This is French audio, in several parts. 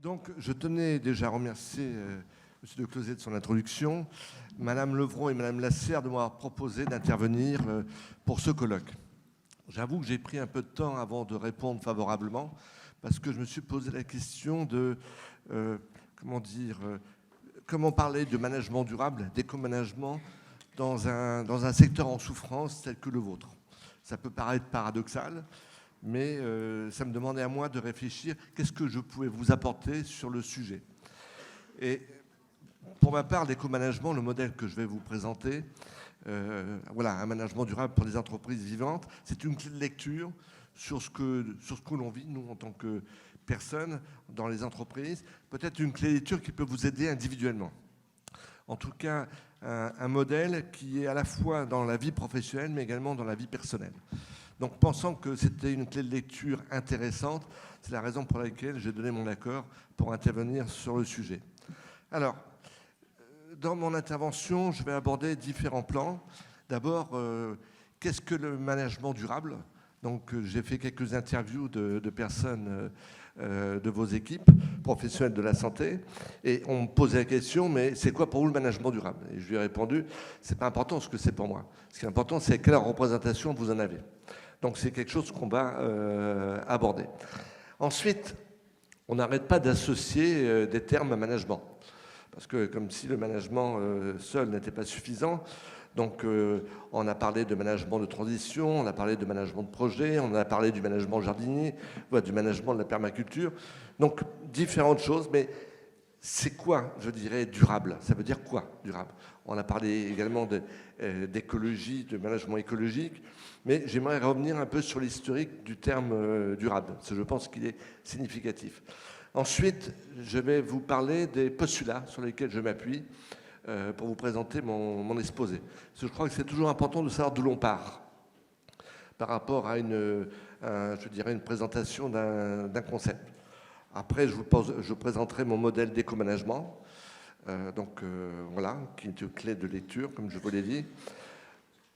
Donc, je tenais déjà à remercier M. de Closets de son introduction, Mme Levron et Mme Lasserre de m'avoir proposé d'intervenir pour ce colloque. J'avoue que j'ai pris un peu de temps avant de répondre favorablement, parce que je me suis posé la question de, comment parler de management durable, d'éco-management, dans un secteur en souffrance tel que le vôtre. Ça peut paraître paradoxal, mais ça me demandait à moi de réfléchir qu'est-ce que je pouvais vous apporter sur le sujet. Et pour ma part, l'éco-management, le modèle que je vais vous présenter, voilà, un management durable pour des entreprises vivantes, c'est une clé de lecture sur ce que l'on vit, nous, en tant que personnes, dans les entreprises. Peut-être une clé de lecture qui peut vous aider individuellement. En tout cas, un modèle qui est à la fois dans la vie professionnelle, mais également dans la vie personnelle. Donc, pensant que c'était une clé de lecture intéressante, c'est la raison pour laquelle j'ai donné mon accord pour intervenir sur le sujet. Alors, dans mon intervention, je vais aborder différents plans. D'abord, qu'est-ce que le management durable ? Donc, j'ai fait quelques interviews de personnes de vos équipes professionnelles de la santé, et on me posait la question, mais c'est quoi pour vous le management durable ? Et je lui ai répondu, c'est pas important ce que c'est pour moi. Ce qui est important, c'est quelle représentation vous en avez. Donc, c'est quelque chose qu'on va aborder. Ensuite, on n'arrête pas d'associer des termes à management. Parce que comme si le management seul n'était pas suffisant. Donc, on a parlé de management de transition, on a parlé de management de projet, on a parlé du management jardinier, du management de la permaculture. Donc, différentes choses, mais c'est quoi, je dirais, durable ? Ça veut dire quoi, durable ? On a parlé également d'écologie, de management écologique, mais j'aimerais revenir un peu sur l'historique du terme durable, parce que je pense qu'il est significatif. Ensuite, je vais vous parler des postulats sur lesquels je m'appuie pour vous présenter mon exposé. Parce que je crois que c'est toujours important de savoir d'où l'on part par rapport à je dirais une présentation d'un concept. Après, je présenterai mon modèle d'éco-management, voilà, qui est une clé de lecture, comme je vous l'ai dit.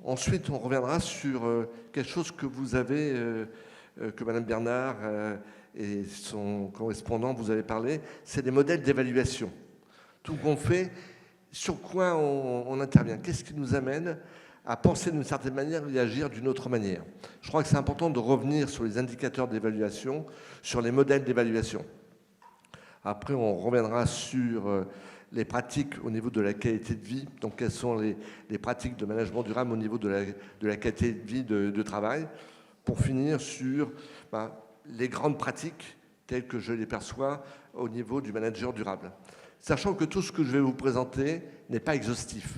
Ensuite, on reviendra sur quelque chose que vous avez, que Mme Bernard et son correspondant vous avez parlé, c'est des modèles d'évaluation. Tout qu'on fait, sur quoi on intervient, qu'est-ce qui nous amène à penser d'une certaine manière et à agir d'une autre manière. Je crois que c'est important de revenir sur les indicateurs d'évaluation, sur les modèles d'évaluation. Après, on reviendra sur les pratiques au niveau de la qualité de vie, donc quelles sont les pratiques de management durable au niveau de la qualité de vie de travail, pour finir sur les grandes pratiques telles que je les perçois au niveau du manager durable. Sachant que tout ce que je vais vous présenter n'est pas exhaustif.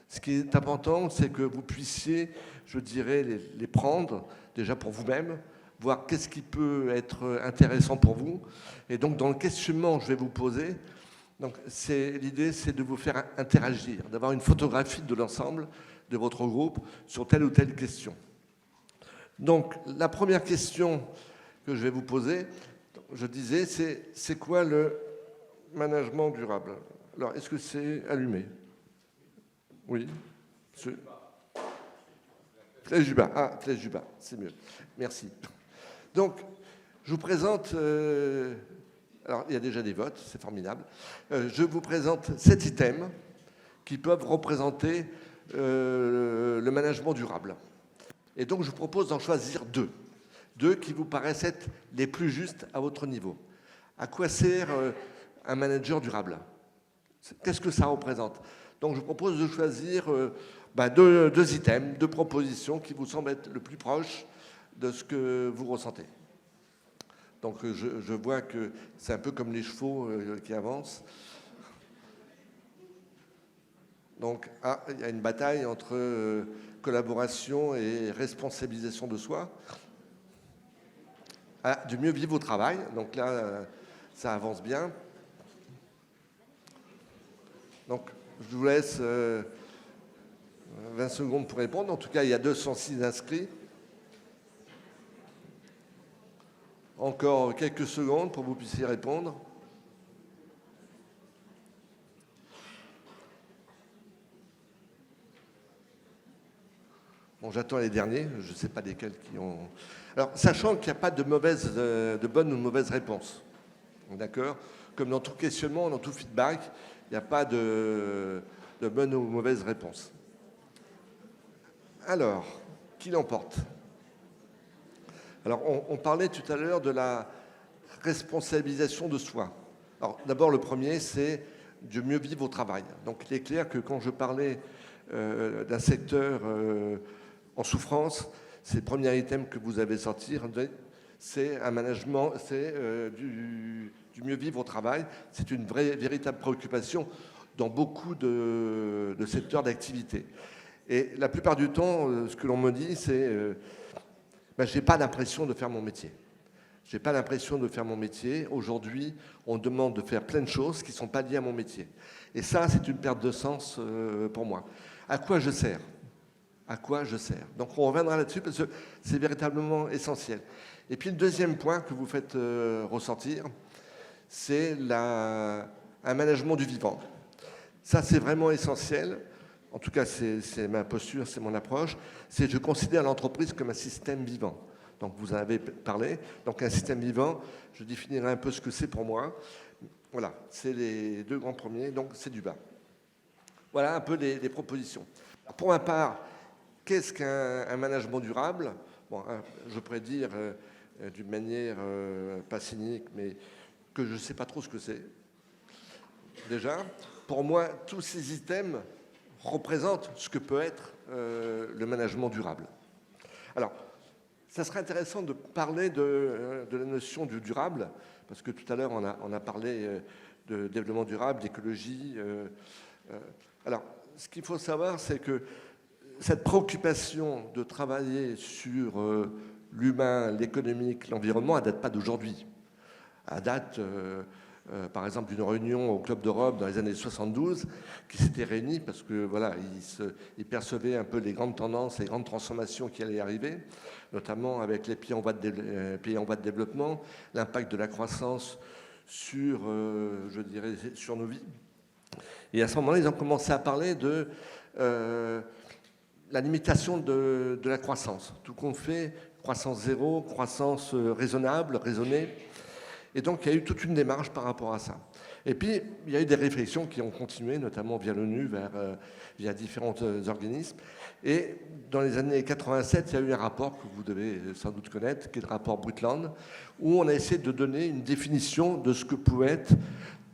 Ce qui est important, c'est que vous puissiez, je dirais, les prendre déjà pour vous-même, voir qu'est-ce qui peut être intéressant pour vous. Et donc, dans le questionnement que je vais vous poser, l'idée, c'est de vous faire interagir, d'avoir une photographie de l'ensemble de votre groupe sur telle ou telle question. Donc, la première question que je vais vous poser, je disais, c'est quoi le management durable? Alors, est-ce que c'est allumé? Oui. Flèche du bas. Ah, flèche du bas, c'est mieux. Merci. Donc, je vous présente... alors, il y a déjà des votes, c'est formidable. Je vous présente 7 items qui peuvent représenter le management durable. Et donc, je vous propose d'en choisir 2. 2 qui vous paraissent être les plus justes à votre niveau. À quoi sert un manager durable? Qu'est-ce que ça représente? Donc, je vous propose de choisir 2 items, 2 propositions qui vous semblent être le plus proches de ce que vous ressentez. Donc, je vois que c'est un peu comme les chevaux qui avancent. Donc, il y a une bataille entre collaboration et responsabilisation de soi. Du mieux vivre au travail. Donc là, ça avance bien. Donc, je vous laisse 20 secondes pour répondre. En tout cas, il y a 206 inscrits. Encore quelques secondes pour que vous puissiez répondre. Bon, j'attends les derniers. Je ne sais pas lesquels qui ont... Alors, sachant qu'il n'y a pas de bonne ou de mauvaise réponse. D'accord ? comme dans tout questionnement, dans tout feedback, il n'y a pas de bonne ou mauvaise réponse. Alors, qui l'emporte? Alors, on parlait tout à l'heure de la responsabilisation de soi. Alors, d'abord, le premier, c'est de mieux vivre au travail. Donc, il est clair que quand je parlais d'un secteur en souffrance, c'est le premier item que vous avez sorti, c'est un management, c'est du mieux vivre au travail. C'est une véritable préoccupation dans beaucoup de secteurs d'activité. Et la plupart du temps, ce que l'on me dit, c'est je n'ai pas l'impression de faire mon métier. Je n'ai pas l'impression de faire mon métier. Aujourd'hui, on demande de faire plein de choses qui ne sont pas liées à mon métier. Et ça, c'est une perte de sens pour moi. À quoi je sers? À quoi je sers? Donc on reviendra là-dessus parce que c'est véritablement essentiel. Et puis le deuxième point que vous faites ressortir, c'est un management du vivant. Ça, c'est vraiment essentiel. En tout cas, c'est ma posture, c'est mon approche. C'est je considère l'entreprise comme un système vivant. Donc vous en avez parlé. Donc un système vivant, je définirai un peu ce que c'est pour moi. Voilà, c'est les deux grands premiers, donc c'est du bas. Voilà un peu les propositions. Pour ma part, qu'est-ce qu'un management durable? Bon, je pourrais dire d'une manière pas cynique, mais que je ne sais pas trop ce que c'est. Déjà, pour moi, tous ces items représentent ce que peut être le management durable. Alors, ça serait intéressant de parler de la notion du durable, parce que tout à l'heure, on a parlé de développement durable, d'écologie. Alors, ce qu'il faut savoir, c'est que cette préoccupation de travailler sur l'humain, l'économique, l'environnement, elle ne date pas d'aujourd'hui. Elle date, par exemple, d'une réunion au Club d'Europe dans les années 72 qui s'était réunie parce que voilà, ils percevaient un peu les grandes tendances, les grandes transformations qui allaient arriver, notamment avec les pays en voie de développement, l'impact de la croissance sur, je dirais, sur nos vies. Et à ce moment-là, ils ont commencé à parler de la limitation de la croissance. Tout qu'on fait, croissance zéro, croissance raisonnable, raisonnée. Et donc, il y a eu toute une démarche par rapport à ça. Et puis, il y a eu des réflexions qui ont continué, notamment via l'ONU, via différents organismes. Et dans les années 87, il y a eu un rapport que vous devez sans doute connaître, qui est le rapport Brundtland, où on a essayé de donner une définition de ce que pouvait être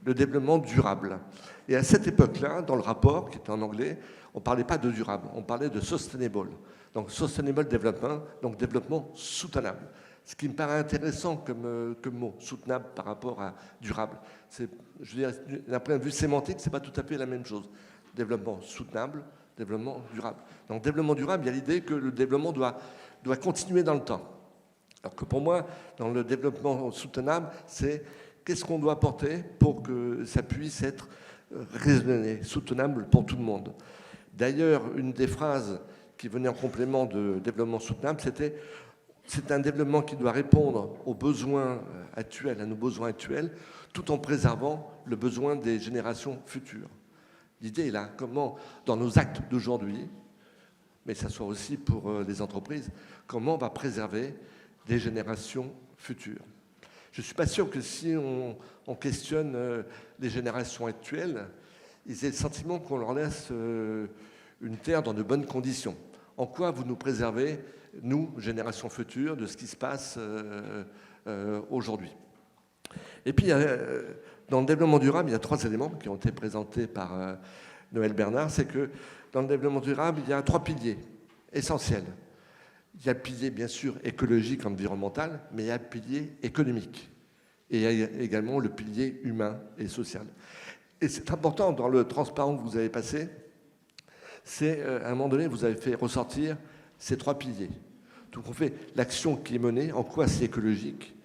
le développement durable. Et à cette époque-là, dans le rapport, qui était en anglais, on ne parlait pas de durable, on parlait de sustainable. Donc sustainable development, donc développement soutenable. Ce qui me paraît intéressant comme mot, soutenable par rapport à durable. Je veux dire, d'un point de vue sémantique, ce n'est pas tout à fait la même chose. Développement soutenable, développement durable. Donc développement durable, il y a l'idée que le développement doit continuer dans le temps. Alors que pour moi, dans le développement soutenable, c'est qu'est-ce qu'on doit apporter pour que ça puisse être raisonné, soutenable pour tout le monde. D'ailleurs, une des phrases qui venait en complément de développement soutenable, c'était c'est un développement qui doit répondre aux besoins actuels, à nos besoins actuels, tout en préservant le besoin des générations futures. L'idée est là, comment, dans nos actes d'aujourd'hui, mais ça soit aussi pour les entreprises, comment on va préserver des générations futures. Je ne suis pas sûr que si on questionne les générations actuelles, ils aient le sentiment qu'on leur laisse une terre dans de bonnes conditions. En quoi vous nous préservez, nous, générations futures, de ce qui se passe aujourd'hui? Et puis, dans le développement durable, il y a 3 éléments qui ont été présentés par Noël Bernard. C'est que dans le développement durable, il y a 3 piliers essentiels. Il y a le pilier, bien sûr, écologique, environnemental, mais il y a le pilier économique. Et il y a également le pilier humain et social. Et c'est important, dans le transparent que vous avez passé, c'est, à un moment donné, vous avez fait ressortir ces 3 piliers. Donc on fait l'action qui est menée, en quoi c'est écologique,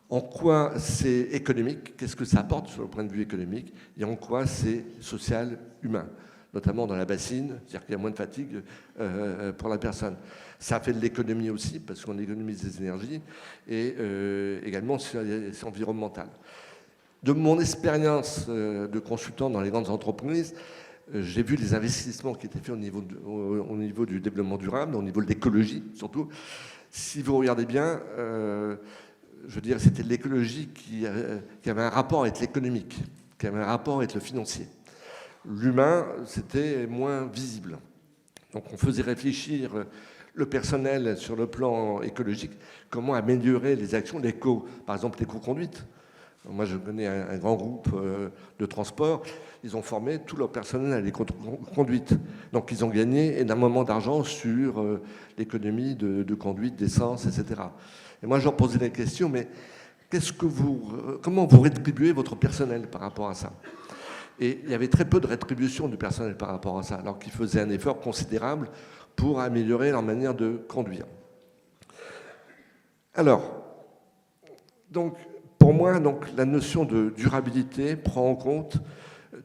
en quoi c'est économique, qu'est-ce que ça apporte sur le point de vue économique, et en quoi c'est social, humain, notamment dans la bassine, c'est-à-dire qu'il y a moins de fatigue pour la personne. Ça fait de l'économie aussi, parce qu'on économise des énergies, et également c'est environnemental. De mon expérience de consultant dans les grandes entreprises, j'ai vu les investissements qui étaient faits au niveau du développement durable, au niveau de l'écologie surtout. Si vous regardez bien, je veux dire, c'était l'écologie qui avait un rapport avec l'économique, qui avait un rapport avec le financier. L'humain, c'était moins visible. Donc on faisait réfléchir le personnel sur le plan écologique, comment améliorer les actions, par exemple l'éco-conduite. Moi, je connais un grand groupe de transport. Ils ont formé tout leur personnel à l'éco-conduite. Donc, ils ont gagné énormément d'argent sur l'économie de conduite, d'essence, etc. Et moi, je leur posais la question, mais comment vous rétribuez votre personnel par rapport à ça? Et il y avait très peu de rétribution du personnel par rapport à ça, alors qu'ils faisaient un effort considérable pour améliorer leur manière de conduire. Alors, donc, pour moi, donc, la notion de durabilité prend en compte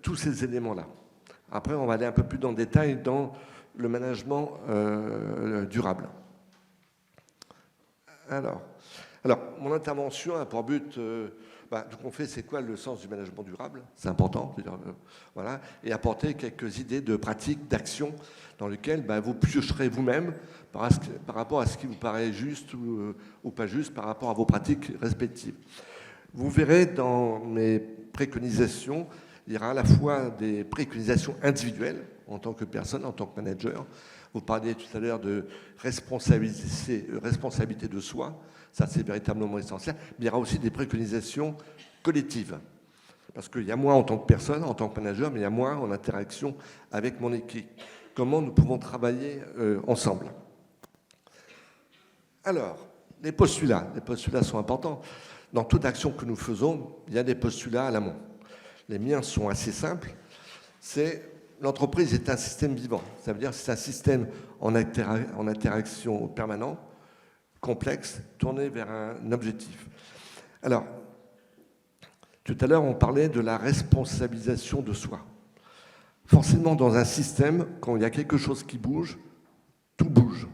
tous ces éléments-là. Après, on va aller un peu plus dans le détail dans le management durable. Alors, mon intervention a pour but, tout qu'on fait, c'est quoi le sens du management durable? C'est important, voilà, et apporter quelques idées de pratiques, d'actions dans lesquelles vous piocherez vous-même par rapport à ce qui vous paraît juste ou pas juste par rapport à vos pratiques respectives. Vous verrez dans mes préconisations, il y aura à la fois des préconisations individuelles en tant que personne, en tant que manager. Vous parliez tout à l'heure de responsabilité de soi, ça c'est véritablement essentiel. Mais il y aura aussi des préconisations collectives. Parce qu'il y a moi en tant que personne, en tant que manager, mais il y a moi en interaction avec mon équipe. Comment nous pouvons travailler ensemble. Alors, les postulats sont importants. Dans toute action que nous faisons, il y a des postulats à l'amont. Les miens sont assez simples. L'entreprise est un système vivant. Ça veut dire que c'est un système en interaction permanent, complexe, tourné vers un objectif. Alors, tout à l'heure, on parlait de la responsabilisation de soi. Forcément, dans un système, quand il y a quelque chose qui bouge, tout bouge.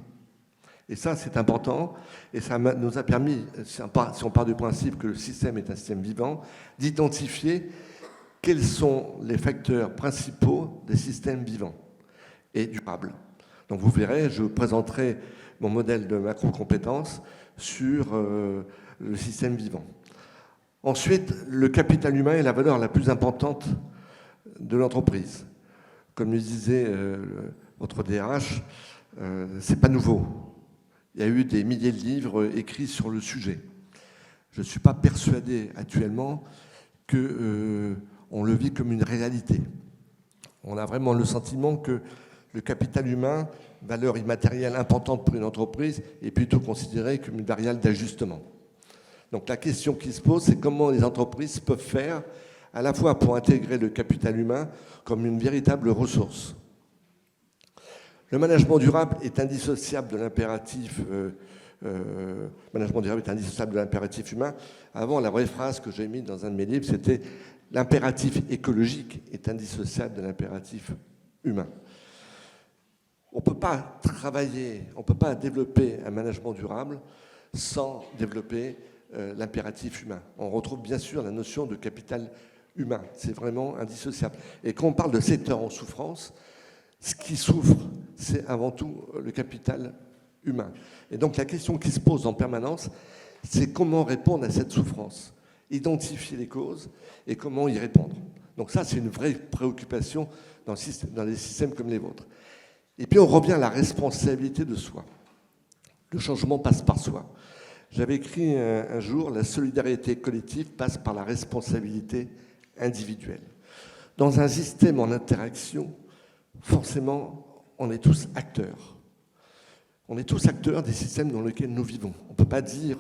Et ça, c'est important, et ça nous a permis, si on part du principe que le système est un système vivant, d'identifier quels sont les facteurs principaux des systèmes vivants et durables. Donc vous verrez, je présenterai mon modèle de macro-compétences sur le système vivant. Ensuite, le capital humain est la valeur la plus importante de l'entreprise. Comme le disait votre DRH, c'est pas nouveau. Il y a eu des milliers de livres écrits sur le sujet. Je ne suis pas persuadé actuellement qu'on le vit comme une réalité. On a vraiment le sentiment que le capital humain, valeur immatérielle importante pour une entreprise, est plutôt considéré comme une variable d'ajustement. Donc la question qui se pose, c'est comment les entreprises peuvent faire à la fois pour intégrer le capital humain comme une véritable ressource. Le management durable est indissociable de l'impératif humain. Avant, la vraie phrase que j'ai mise dans un de mes livres, c'était « l'impératif écologique est indissociable de l'impératif humain ». On ne peut pas travailler, on ne peut pas développer un management durable sans développer l'impératif humain. On retrouve bien sûr la notion de capital humain. C'est vraiment indissociable. Et quand on parle de secteur en souffrance, ce qui souffre, c'est avant tout le capital humain. Et donc la question qui se pose en permanence, c'est comment répondre à cette souffrance, identifier les causes et comment y répondre. Donc ça, c'est une vraie préoccupation dans les systèmes comme les vôtres. Et puis on revient à la responsabilité de soi. Le changement passe par soi. J'avais écrit un jour, la solidarité collective passe par la responsabilité individuelle. Dans un système en interaction, forcément, on est tous acteurs. On est tous acteurs des systèmes dans lesquels nous vivons. On ne peut pas dire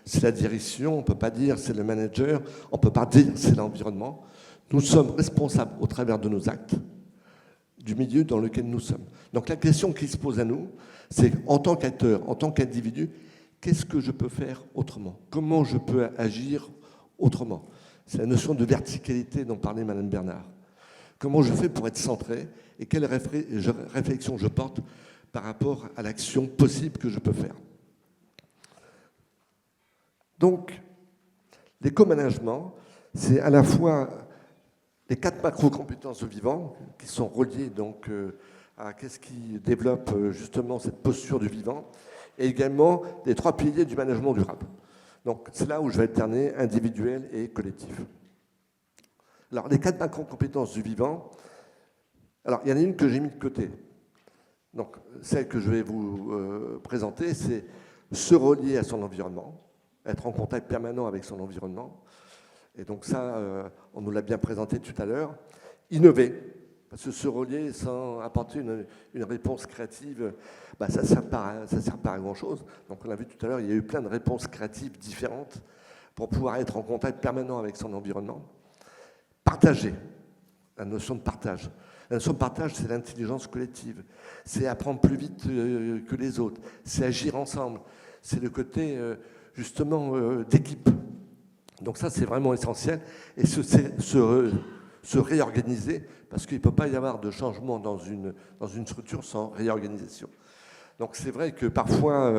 c'est la direction, on ne peut pas dire c'est le manager, on ne peut pas dire c'est l'environnement. Nous sommes responsables au travers de nos actes du milieu dans lequel nous sommes. Donc la question qui se pose à nous, c'est en tant qu'acteur, en tant qu'individu, qu'est-ce que je peux faire autrement? Comment je peux agir autrement? C'est la notion de verticalité dont parlait Madame Bernard. Comment je fais pour être centré et quelle réflexion je porte par rapport à l'action possible que je peux faire. Donc, l'éco-management, c'est à la fois les 4 macro-compétences de vivant qui sont reliées donc à qu'est-ce qui développe justement cette posture du vivant et également les 3 piliers du management durable. Donc c'est là où je vais alterner individuel et collectif. Alors les 4 macro-compétences du vivant, alors il y en a une que j'ai mis de côté. Donc celle que je vais vous présenter, c'est se relier à son environnement, être en contact permanent avec son environnement. Et donc ça, on nous l'a bien présenté tout à l'heure. Innover, parce que se relier sans apporter une réponse créative, bah, ça ne sert pas à grand-chose. Donc on l'a vu tout à l'heure, il y a eu plein de réponses créatives différentes pour pouvoir être en contact permanent avec son environnement. Partager, la notion de partage. La notion de partage, c'est l'intelligence collective. C'est apprendre plus vite que les autres. C'est agir ensemble. C'est le côté, justement, d'équipe. Donc ça, c'est vraiment essentiel. Et se réorganiser, parce qu'il ne peut pas y avoir de changement dans une structure sans réorganisation. Donc c'est vrai que parfois,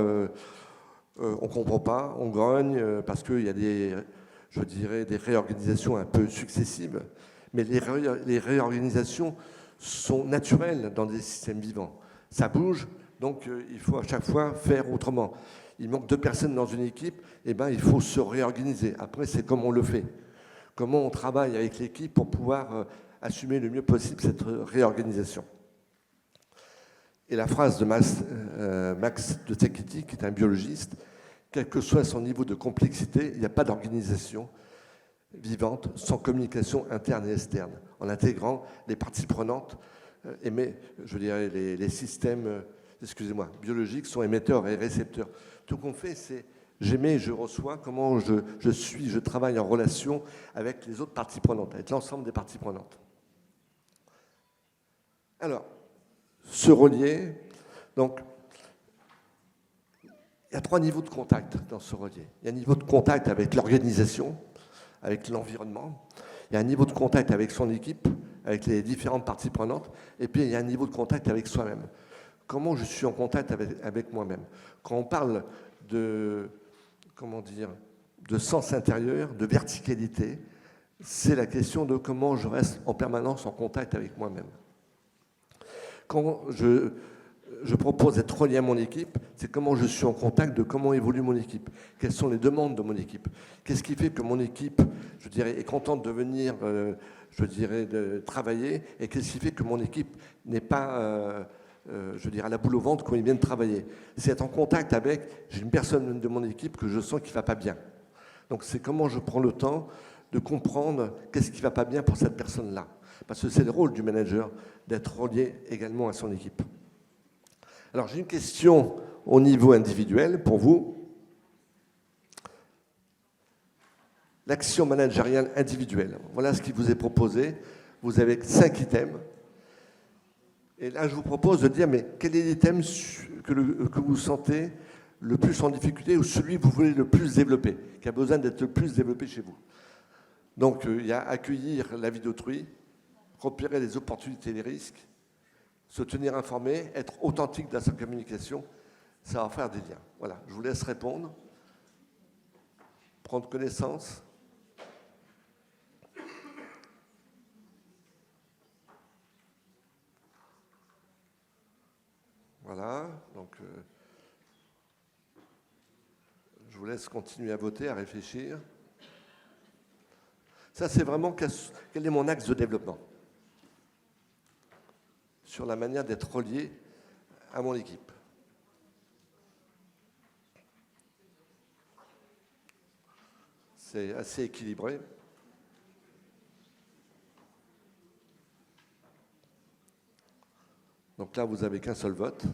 on ne comprend pas, on grogne, parce qu'il y a des réorganisations un peu successives. Mais les réorganisations sont naturelles dans des systèmes vivants. Ça bouge, donc il faut à chaque fois faire autrement. Il manque 2 personnes dans une équipe, eh ben, il faut se réorganiser. Après, c'est comment on le fait. Comment on travaille avec l'équipe pour pouvoir assumer le mieux possible cette réorganisation. Et la phrase de Max de Tekiti, qui est un biologiste, quel que soit son niveau de complexité, il n'y a pas d'organisation vivante sans communication interne et externe, en intégrant les parties prenantes, les systèmes biologiques sont émetteurs et récepteurs. Tout qu'on fait, c'est j'émets, je reçois, comment je travaille en relation avec les autres parties prenantes, avec l'ensemble des parties prenantes. Alors, se relier, donc, il y a 3 niveaux de contact dans ce relier. Il y a un niveau de contact avec l'organisation, avec l'environnement. Il y a un niveau de contact avec son équipe, avec les différentes parties prenantes. Et puis, il y a un niveau de contact avec soi-même. Comment je suis en contact avec moi-même. Quand on parle de sens intérieur, de verticalité, c'est la question de comment je reste en permanence en contact avec moi-même. Quand je propose d'être relié à mon équipe, c'est comment je suis en contact de comment évolue mon équipe. Quelles sont les demandes de mon équipe. Qu'est-ce qui fait que mon équipe, est contente de venir, de travailler, et qu'est-ce qui fait que mon équipe n'est pas, à la boule au ventre quand ils viennent travailler. C'est être en contact avec, j'ai une personne de mon équipe que je sens qui ne va pas bien. Donc c'est comment je prends le temps de comprendre qu'est-ce qui ne va pas bien pour cette personne-là. Parce que c'est le rôle du manager d'être relié également à son équipe. Alors j'ai une question au niveau individuel pour vous. L'action managériale individuelle. Voilà ce qui vous est proposé. Vous avez 5 items. Et là, je vous propose de dire, mais quel est l'item que vous sentez le plus en difficulté ou celui que vous voulez le plus développer, qui a besoin d'être le plus développé chez vous. Donc, il y a accueillir la vie d'autrui, repérer les opportunités et les risques, se tenir informé, être authentique dans sa communication, savoir faire des liens. Voilà, je vous laisse répondre, prendre connaissance. Voilà, donc je vous laisse continuer à voter, à réfléchir. Ça, c'est vraiment quel est mon axe de développement sur la manière d'être relié à mon équipe. C'est assez équilibré. Donc là, vous n'avez qu'un seul vote.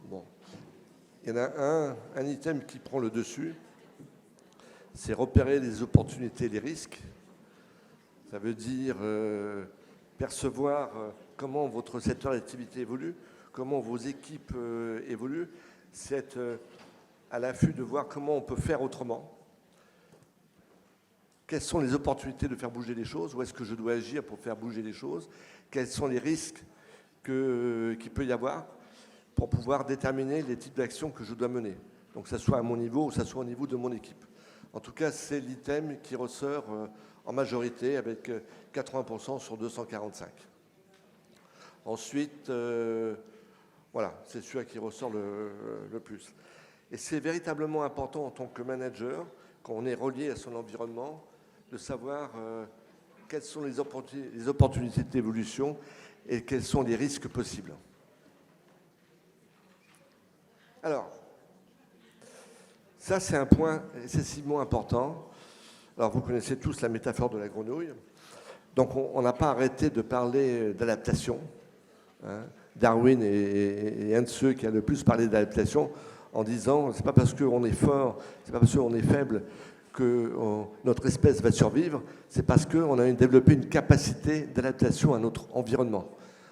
Bon. Il y en a un item qui prend le dessus. C'est repérer les opportunités et les risques. Ça veut dire percevoir comment votre secteur d'activité évolue, comment vos équipes évoluent. C'est être à l'affût de voir comment on peut faire autrement. Quelles sont les opportunités de faire bouger les choses? Où est-ce que je dois agir pour faire bouger les choses? Quels sont les risques qu'il peut y avoir pour pouvoir déterminer les types d'actions que je dois mener. Donc, que ce soit à mon niveau ou que ce soit au niveau de mon équipe. En tout cas, c'est l'item qui ressort en majorité avec 80% sur 245. Ensuite, voilà, c'est celui qui ressort le plus. Et c'est véritablement important en tant que manager, quand on est relié à son environnement, de savoir quelles sont les opportunités d'évolution et quels sont les risques possibles. Alors, ça c'est un point excessivement important. Alors vous connaissez tous la métaphore de la grenouille. Donc on n'a pas arrêté de parler d'adaptation. Hein. Darwin est un de ceux qui a le plus parlé d'adaptation en disant c'est pas parce qu'on est fort, c'est pas parce qu'on est faible que notre espèce va survivre, c'est parce qu'on a développé une capacité d'adaptation à notre environnement.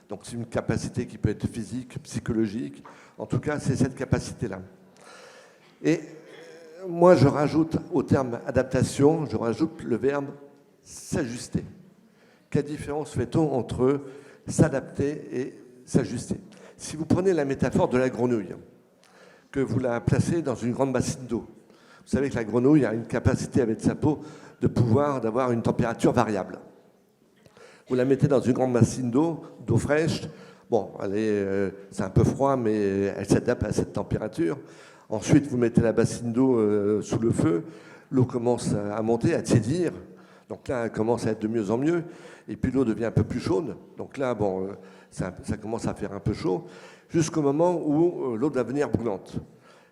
Donc c'est une capacité qui peut être physique, psychologique, en tout cas c'est cette capacité-là. Et moi je rajoute au terme adaptation, je rajoute le verbe s'ajuster. Quelle différence fait-on entre s'adapter et s'ajuster? Si vous prenez la métaphore de la grenouille, que vous la placez dans une grande bassine d'eau, vous savez que la grenouille a une capacité avec sa peau d'avoir une température variable. Vous la mettez dans une grande bassine d'eau fraîche. Bon, c'est un peu froid, mais elle s'adapte à cette température. Ensuite, vous mettez la bassine d'eau sous le feu. L'eau commence à monter, à tiédir. Donc là, elle commence à être de mieux en mieux. Et puis l'eau devient un peu plus chaude. Donc là, bon, ça commence à faire un peu chaud. Jusqu'au moment où l'eau va devenir brûlante.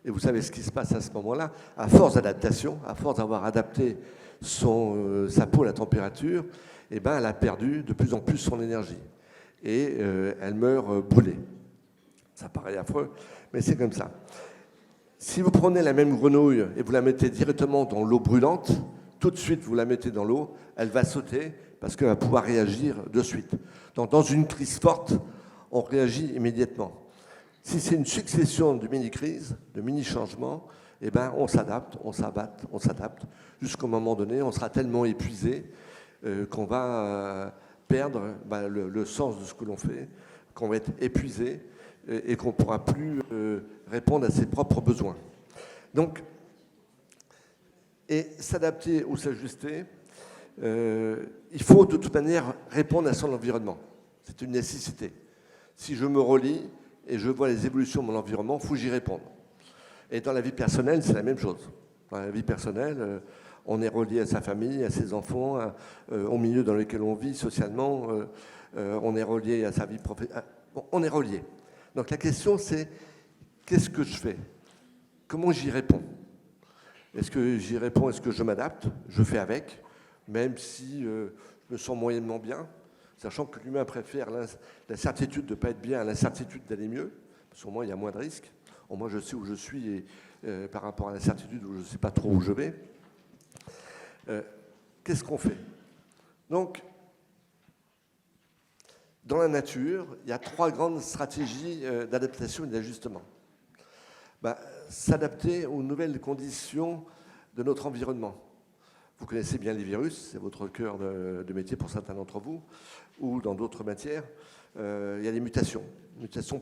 Et vous savez ce qui se passe à ce moment-là. À force d'adaptation, à force d'avoir adapté sa peau à la température, eh ben, elle a perdu de plus en plus son énergie. Et elle meurt brûlée. Ça paraît affreux, mais c'est comme ça. Si vous prenez la même grenouille et vous la mettez directement dans l'eau brûlante, tout de suite vous la mettez dans l'eau, elle va sauter parce qu'elle va pouvoir réagir de suite. Donc dans une crise forte, on réagit immédiatement. Si c'est une succession de mini-crises, de mini-changements, eh ben, on s'adapte, jusqu'au moment donné, on sera tellement épuisé qu'on va perdre le sens de ce que l'on fait, qu'on va être épuisé et qu'on ne pourra plus répondre à ses propres besoins. Donc, et s'adapter ou s'ajuster, il faut de toute manière répondre à son environnement. C'est une nécessité. Si je me relie et je vois les évolutions de mon environnement, il faut que j'y réponde. Et dans la vie personnelle, c'est la même chose. Dans la vie personnelle, on est relié à sa famille, à ses enfants, au milieu dans lequel on vit socialement, on est relié à sa vie professionnelle. On est relié. Donc la question, c'est qu'est-ce que je fais? Comment j'y réponds? Est-ce que j'y réponds? Est-ce que je m'adapte? Je fais avec, même si je me sens moyennement bien, sachant que l'humain préfère la certitude de ne pas être bien à l'incertitude d'aller mieux, parce qu'au moins il y a moins de risques. Au moins je sais où je suis et, par rapport à l'incertitude où je ne sais pas trop où je vais. Qu'est-ce qu'on fait? Donc, dans la nature, il y a 3 grandes stratégies d'adaptation et d'ajustement. S'adapter aux nouvelles conditions de notre environnement. Vous connaissez bien les virus, c'est votre cœur de métier pour certains d'entre vous, ou dans d'autres matières. Il y a des mutations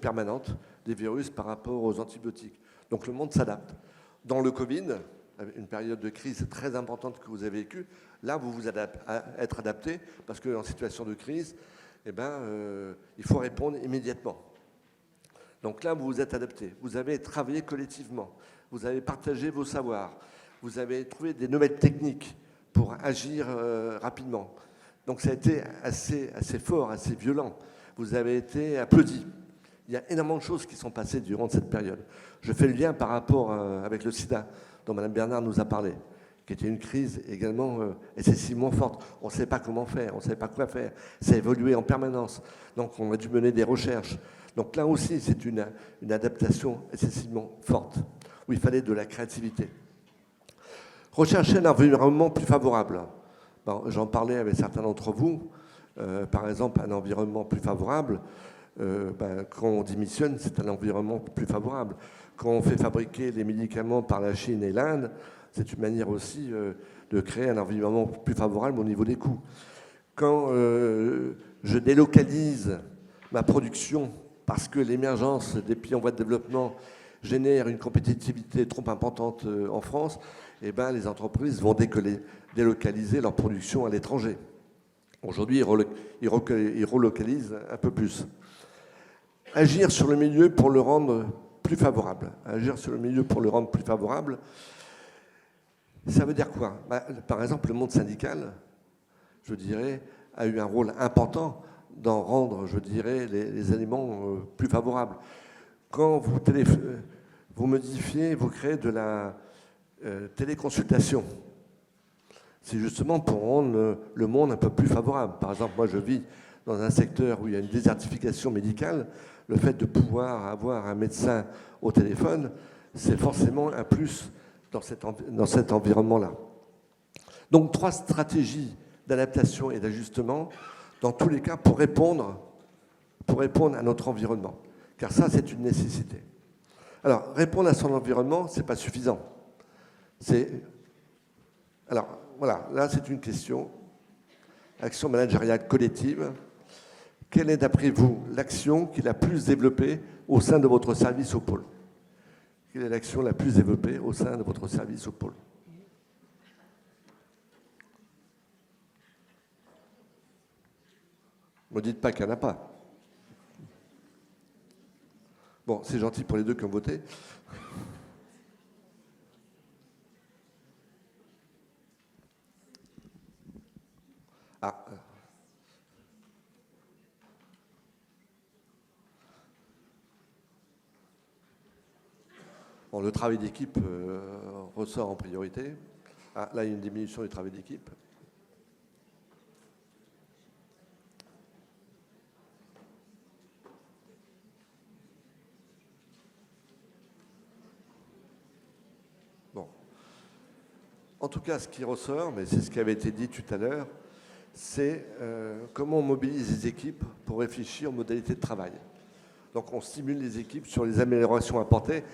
permanentes des virus par rapport aux antibiotiques. Donc le monde s'adapte. Dans le Covid, une période de crise très importante que vous avez vécue, là vous vous être adapté parce qu'en situation de crise, eh ben, il faut répondre immédiatement. Donc là vous vous êtes adapté. Vous avez travaillé collectivement. Vous avez partagé vos savoirs. Vous avez trouvé des nouvelles techniques pour agir rapidement. Donc ça a été assez fort, assez violent. Vous avez été applaudi. Il y a énormément de choses qui sont passées durant cette période. Je fais le lien par rapport avec le sida, dont Mme Bernard nous a parlé, qui était une crise également excessivement forte. On ne savait pas comment faire, on ne savait pas quoi faire. Ça a évolué en permanence. Donc on a dû mener des recherches. Donc là aussi, c'est une adaptation excessivement forte, où il fallait de la créativité. Rechercher un environnement plus favorable. Bon, j'en parlais avec certains d'entre vous. Par exemple, un environnement plus favorable, quand on démissionne, c'est un environnement plus favorable. Quand on fait fabriquer les médicaments par la Chine et l'Inde, c'est une manière aussi de créer un environnement plus favorable au niveau des coûts. Quand je délocalise ma production parce que l'émergence des pays en voie de développement génère une compétitivité trop importante en France, eh ben, les entreprises vont délocaliser leur production à l'étranger. Aujourd'hui, ils relocalisent un peu plus. Agir sur le milieu pour le rendre plus favorable. Agir sur le milieu pour le rendre plus favorable, ça veut dire quoi? Par exemple, le monde syndical, je dirais, a eu un rôle important d'en rendre, je dirais, les éléments plus favorables. Quand vous modifiez, vous créez de la téléconsultation, c'est justement pour rendre le monde un peu plus favorable. Par exemple, moi je vis dans un secteur où il y a une désertification médicale, le fait de pouvoir avoir un médecin au téléphone, c'est forcément un plus dans cet environnement-là. Donc 3 stratégies d'adaptation et d'ajustement, dans tous les cas, pour répondre à notre environnement. Car ça, c'est une nécessité. Alors, répondre à son environnement, ce n'est pas suffisant. Alors, voilà, là, c'est une question. Action managériale collective. Quelle est, d'après vous, l'action qui est la plus développée au sein de votre service au pôle? Quelle est l'action la plus développée au sein de votre service au pôle? Ne me dites pas qu'il n'y en a pas. Bon, c'est gentil pour les deux qui ont voté. Ah. Bon, le travail d'équipe ressort en priorité. Ah, là, il y a une diminution du travail d'équipe. Bon. En tout cas, ce qui ressort, mais c'est ce qui avait été dit tout à l'heure, c'est comment on mobilise les équipes pour réfléchir aux modalités de travail. Donc on stimule les équipes sur les améliorations apportées.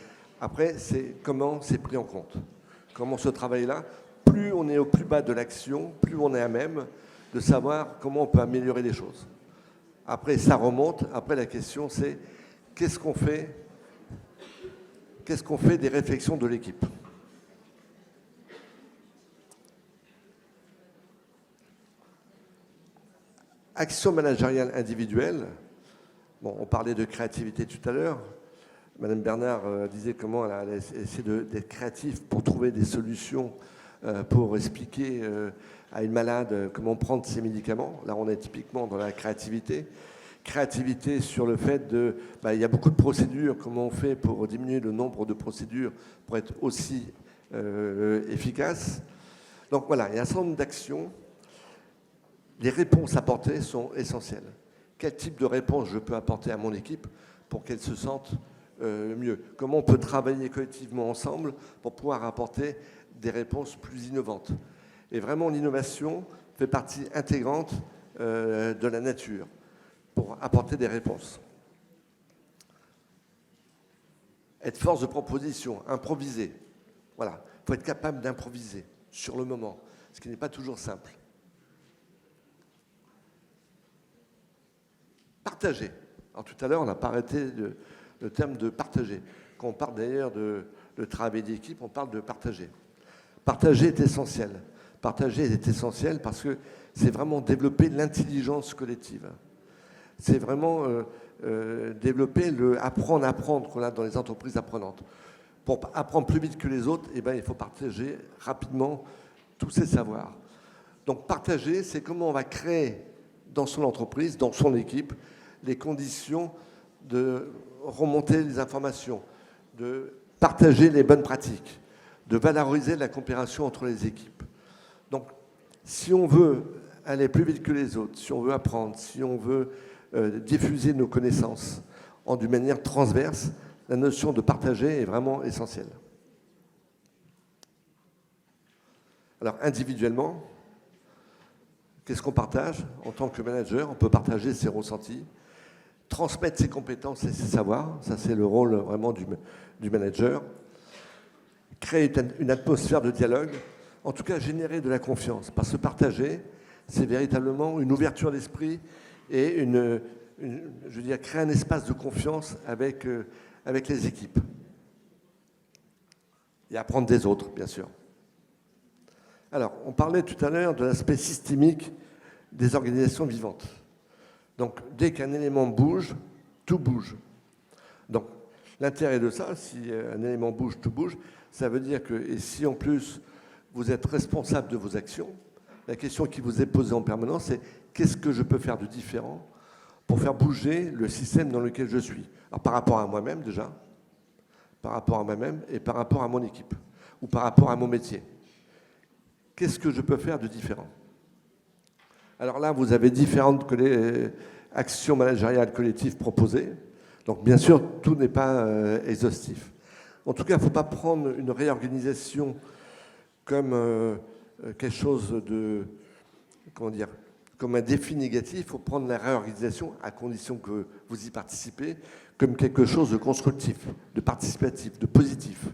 Après, c'est comment c'est pris en compte. Comment ce travail-là, plus on est au plus bas de l'action, plus on est à même de savoir comment on peut améliorer les choses. Après, ça remonte. Après, la question, c'est qu'est-ce qu'on fait des réflexions de l'équipe? Action managériale individuelle. Bon, on parlait de créativité tout à l'heure. Madame Bernard disait comment elle a essayé d'être créative pour trouver des solutions pour expliquer à une malade comment prendre ses médicaments. Là, on est typiquement dans la créativité. Créativité sur le fait il y a beaucoup de procédures. Comment on fait pour diminuer le nombre de procédures pour être aussi efficace? Donc voilà, il y a un certain nombre d'actions. Les réponses apportées sont essentielles. Quel type de réponse je peux apporter à mon équipe pour qu'elle se sente mieux? Comment on peut travailler collectivement ensemble pour pouvoir apporter des réponses plus innovantes? Et vraiment, l'innovation fait partie intégrante de la nature pour apporter des réponses. Être force de proposition, improviser. Voilà, il faut être capable d'improviser sur le moment, ce qui n'est pas toujours simple. Partager. Alors, tout à l'heure, on n'a pas arrêté le terme de partager. Quand on parle d'ailleurs de travail d'équipe, on parle de partager. Partager est essentiel. Partager est essentiel parce que c'est vraiment développer l'intelligence collective. C'est vraiment développer le apprendre qu'on a dans les entreprises apprenantes. Pour apprendre plus vite que les autres, eh ben, il faut partager rapidement tous ces savoirs. Donc partager, c'est comment on va créer dans son entreprise, dans son équipe, les conditions de remonter les informations, de partager les bonnes pratiques, de valoriser la coopération entre les équipes. Donc, si on veut aller plus vite que les autres, si on veut apprendre, si on veut diffuser nos connaissances d'une manière transverse, la notion de partager est vraiment essentielle. Alors, individuellement, qu'est-ce qu'on partage? En tant que manager, on peut partager ses ressentis, transmettre ses compétences et ses savoirs, ça c'est le rôle vraiment du manager, créer une atmosphère de dialogue, en tout cas générer de la confiance, parce que partager, c'est véritablement une ouverture d'esprit et je veux dire, créer un espace de confiance avec les équipes. Et apprendre des autres, bien sûr. Alors, on parlait tout à l'heure de l'aspect systémique des organisations vivantes. Donc, dès qu'un élément bouge, tout bouge. Donc, l'intérêt de ça, si un élément bouge, tout bouge, ça veut dire que, et si en plus vous êtes responsable de vos actions, la question qui vous est posée en permanence, c'est qu'est-ce que je peux faire de différent pour faire bouger le système dans lequel je suis? Alors, par rapport à moi-même déjà, par rapport à moi-même et par rapport à mon équipe, ou par rapport à mon métier. Qu'est-ce que je peux faire de différent? Alors là, vous avez différentes actions managériales collectives proposées. Donc bien sûr, tout n'est pas exhaustif. En tout cas, il ne faut pas prendre une réorganisation comme quelque chose de, comment dire, comme un défi négatif. Il faut prendre la réorganisation, à condition que vous y participez, comme quelque chose de constructif, de participatif, de positif.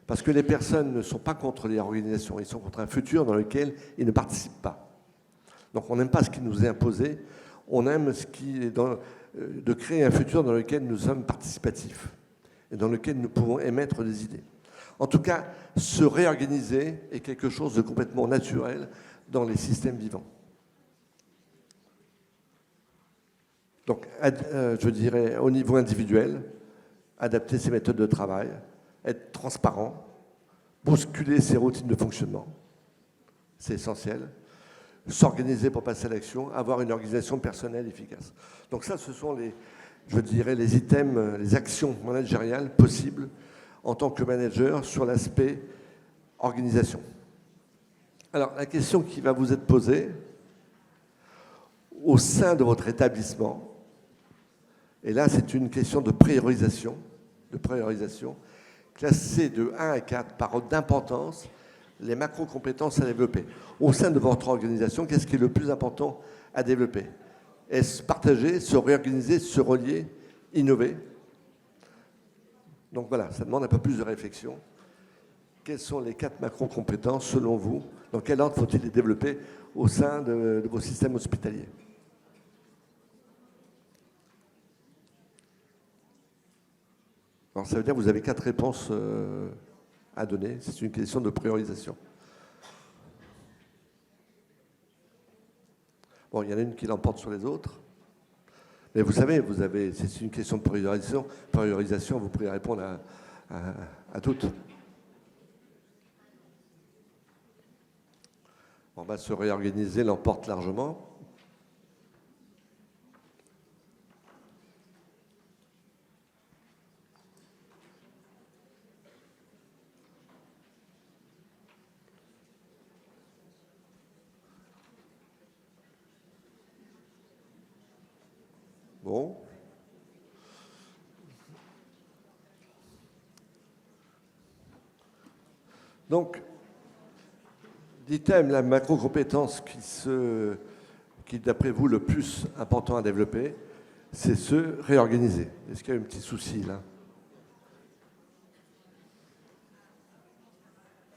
Parce que les personnes ne sont pas contre les organisations, ils sont contre un futur dans lequel ils ne participent pas. Donc on n'aime pas ce qui nous est imposé, on aime ce qui est de créer un futur dans lequel nous sommes participatifs et dans lequel nous pouvons émettre des idées. En tout cas, se réorganiser est quelque chose de complètement naturel dans les systèmes vivants. Donc, je dirais, au niveau individuel, adapter ses méthodes de travail, être transparent, bousculer ses routines de fonctionnement, c'est essentiel. S'organiser pour passer à l'action, avoir une organisation personnelle efficace. Donc ça, ce sont je dirais, les items, les actions managériales possibles en tant que manager sur l'aspect organisation. Alors, la question qui va vous être posée, au sein de votre établissement, et là, c'est une question de priorisation, classée de 1 à 4 par ordre d'importance, les macro-compétences à développer. Au sein de votre organisation, qu'est-ce qui est le plus important à développer? Est-ce partager, se réorganiser, se relier, innover? Donc voilà, ça demande un peu plus de réflexion. Quelles sont les 4 macro-compétences selon vous? Dans quel ordre faut-il les développer au sein de vos systèmes hospitaliers? Alors ça veut dire que vous avez 4 réponses à donner. C'est une question de priorisation. Bon, il y en a une qui l'emporte sur les autres. Mais vous savez, c'est une question de priorisation, vous pourrez répondre à toutes. On va se réorganiser, l'emporte largement. Bon. Donc, l'item, la macro-compétence qui, d'après vous, le plus important à développer, c'est se réorganiser. Est-ce qu'il y a un petit souci là?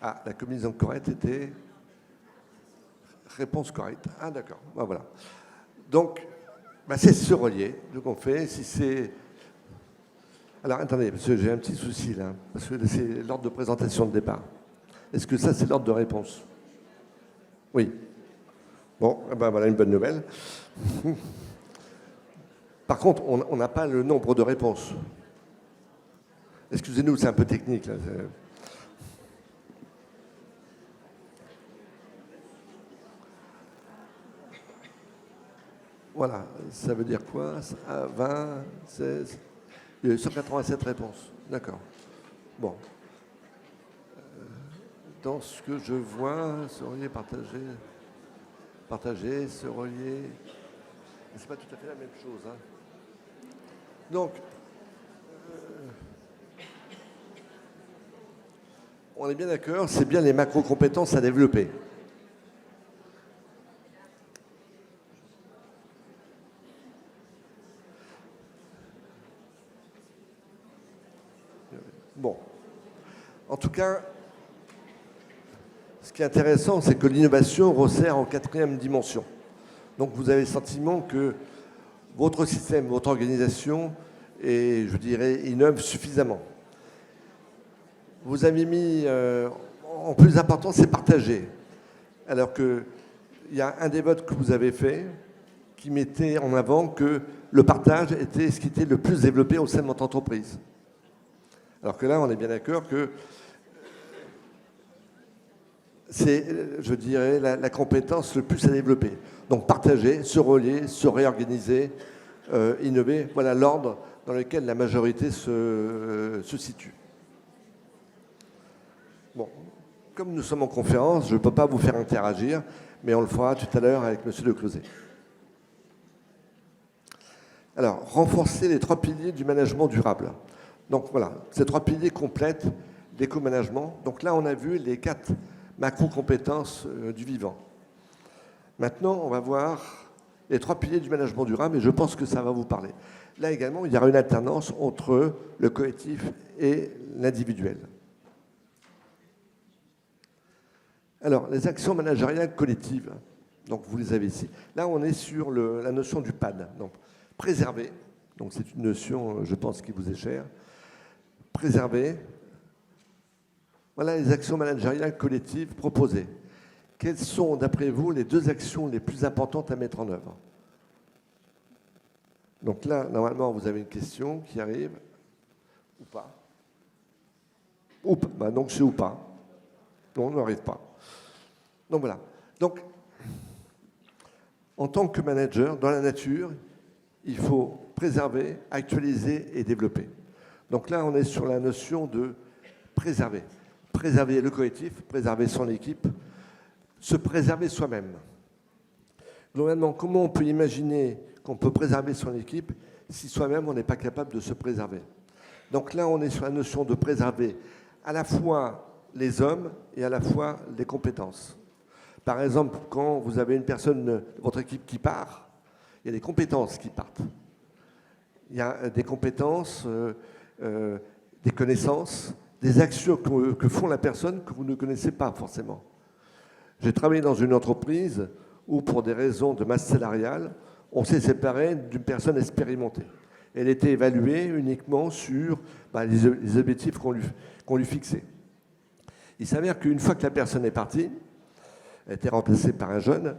Ah, la combinaison correcte était réponse correcte. Ah, d'accord. Ben, voilà. Donc, c'est se relier. Donc on fait, si c'est... Alors attendez, parce que j'ai un petit souci là, parce que c'est l'ordre de présentation de départ. Est-ce que ça c'est l'ordre de réponse? Oui. Bon, ben voilà une bonne nouvelle. Par contre, on n'a pas le nombre de réponses. Excusez-nous, c'est un peu technique là. Voilà, ça veut dire quoi? 20, 16, il y a eu 187 réponses. D'accord. Bon. Dans ce que je vois, se relier, partager, se relier. C'est pas tout à fait la même chose. Hein. Donc, on est bien d'accord, c'est bien les macro-compétences à développer. Bon. En tout cas, ce qui est intéressant, c'est que l'innovation resserre en 4e dimension. Donc vous avez le sentiment que votre système, votre organisation, et je dirais, innove suffisamment. Vous avez mis, en plus important, c'est partager. Alors qu'il y a un des votes que vous avez fait qui mettait en avant que le partage était ce qui était le plus développé au sein de votre entreprise. Alors que là, on est bien d'accord que c'est, je dirais, la compétence le plus à développer. Donc partager, se relier, se réorganiser, innover, voilà l'ordre dans lequel la majorité se situe. Bon, comme nous sommes en conférence, je ne peux pas vous faire interagir, mais on le fera tout à l'heure avec M. Leclosé. Alors, renforcer les 3 piliers du management durable. Donc voilà, ces 3 piliers complètent l'éco-management. Donc là, on a vu les 4 macro-compétences du vivant. Maintenant, on va voir les 3 piliers du management durable et je pense que ça va vous parler. Là également, il y aura une alternance entre le collectif et l'individuel. Alors, les actions managériales collectives, donc vous les avez ici. Là, on est sur la notion du PAD. Donc, préserver, donc c'est une notion, je pense, qui vous est chère. Préserver. Voilà les actions managériales collectives proposées. Quelles sont, d'après vous, les 2 actions les plus importantes à mettre en œuvre? Donc là, normalement, vous avez une question qui arrive. Ou pas? Ou pas. Bah, donc c'est ou pas. Non, on n'arrive pas. Donc voilà. Donc, en tant que manager, dans la nature, il faut préserver, actualiser et développer. Donc là, on est sur la notion de préserver. Préserver le collectif, préserver son équipe, se préserver soi-même. Globalement, comment on peut imaginer qu'on peut préserver son équipe si soi-même on n'est pas capable de se préserver? Donc là, on est sur la notion de préserver à la fois les hommes et à la fois les compétences. Par exemple, quand vous avez une personne de votre équipe qui part, il y a des compétences qui partent. Il y a des compétences, des connaissances, des actions que font la personne que vous ne connaissez pas forcément. J'ai travaillé dans une entreprise où, pour des raisons de masse salariale, on s'est séparé d'une personne expérimentée. Elle était évaluée uniquement sur les objectifs qu'on lui fixait. Il s'avère qu'une fois que la personne est partie, elle a été remplacée par un jeune,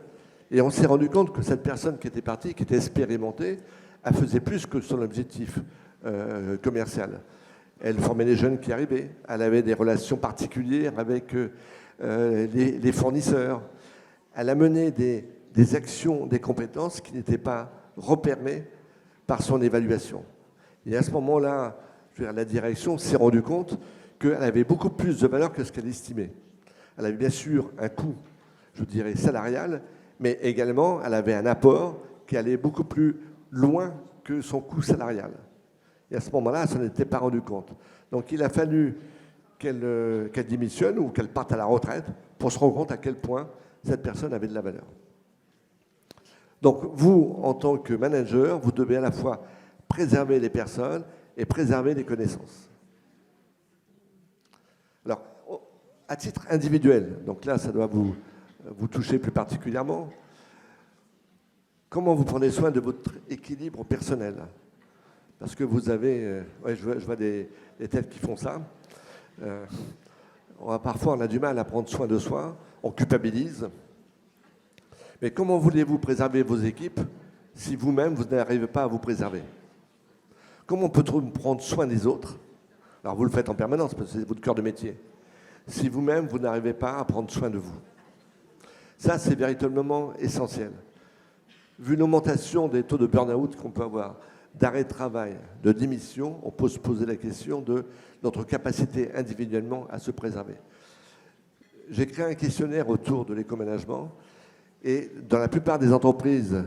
et on s'est rendu compte que cette personne qui était partie, qui était expérimentée, elle faisait plus que son objectif commercial. Elle formait les jeunes qui arrivaient, elle avait des relations particulières avec les fournisseurs. Elle a mené des actions, des compétences qui n'étaient pas repérées par son évaluation. Et à ce moment-là, la direction s'est rendue compte qu'elle avait beaucoup plus de valeur que ce qu'elle estimait. Elle avait bien sûr un coût, je dirais, salarial, mais également, elle avait un apport qui allait beaucoup plus loin que son coût salarial. Et à ce moment-là, elle ne s'en était pas rendue compte. Donc il a fallu qu'elle démissionne ou qu'elle parte à la retraite pour se rendre compte à quel point cette personne avait de la valeur. Donc vous, en tant que manager, vous devez à la fois préserver les personnes et préserver les connaissances. Alors, à titre individuel, donc là, ça doit vous toucher plus particulièrement, comment vous prenez soin de votre équilibre personnel? Parce que vous avez... je vois des têtes qui font ça. Parfois, on a du mal à prendre soin de soi, on culpabilise. Mais comment voulez-vous préserver vos équipes si vous-même, vous n'arrivez pas à vous préserver? Comment peut-on prendre soin des autres? Alors, vous le faites en permanence, parce que c'est votre cœur de métier. Si vous-même, vous n'arrivez pas à prendre soin de vous. Ça, c'est véritablement essentiel. Vu l'augmentation des taux de burn-out qu'on peut avoir, d'arrêt de travail, de démission, on peut se poser la question de notre capacité individuellement à se préserver. J'ai créé un questionnaire autour de l'éco-management et dans la plupart des entreprises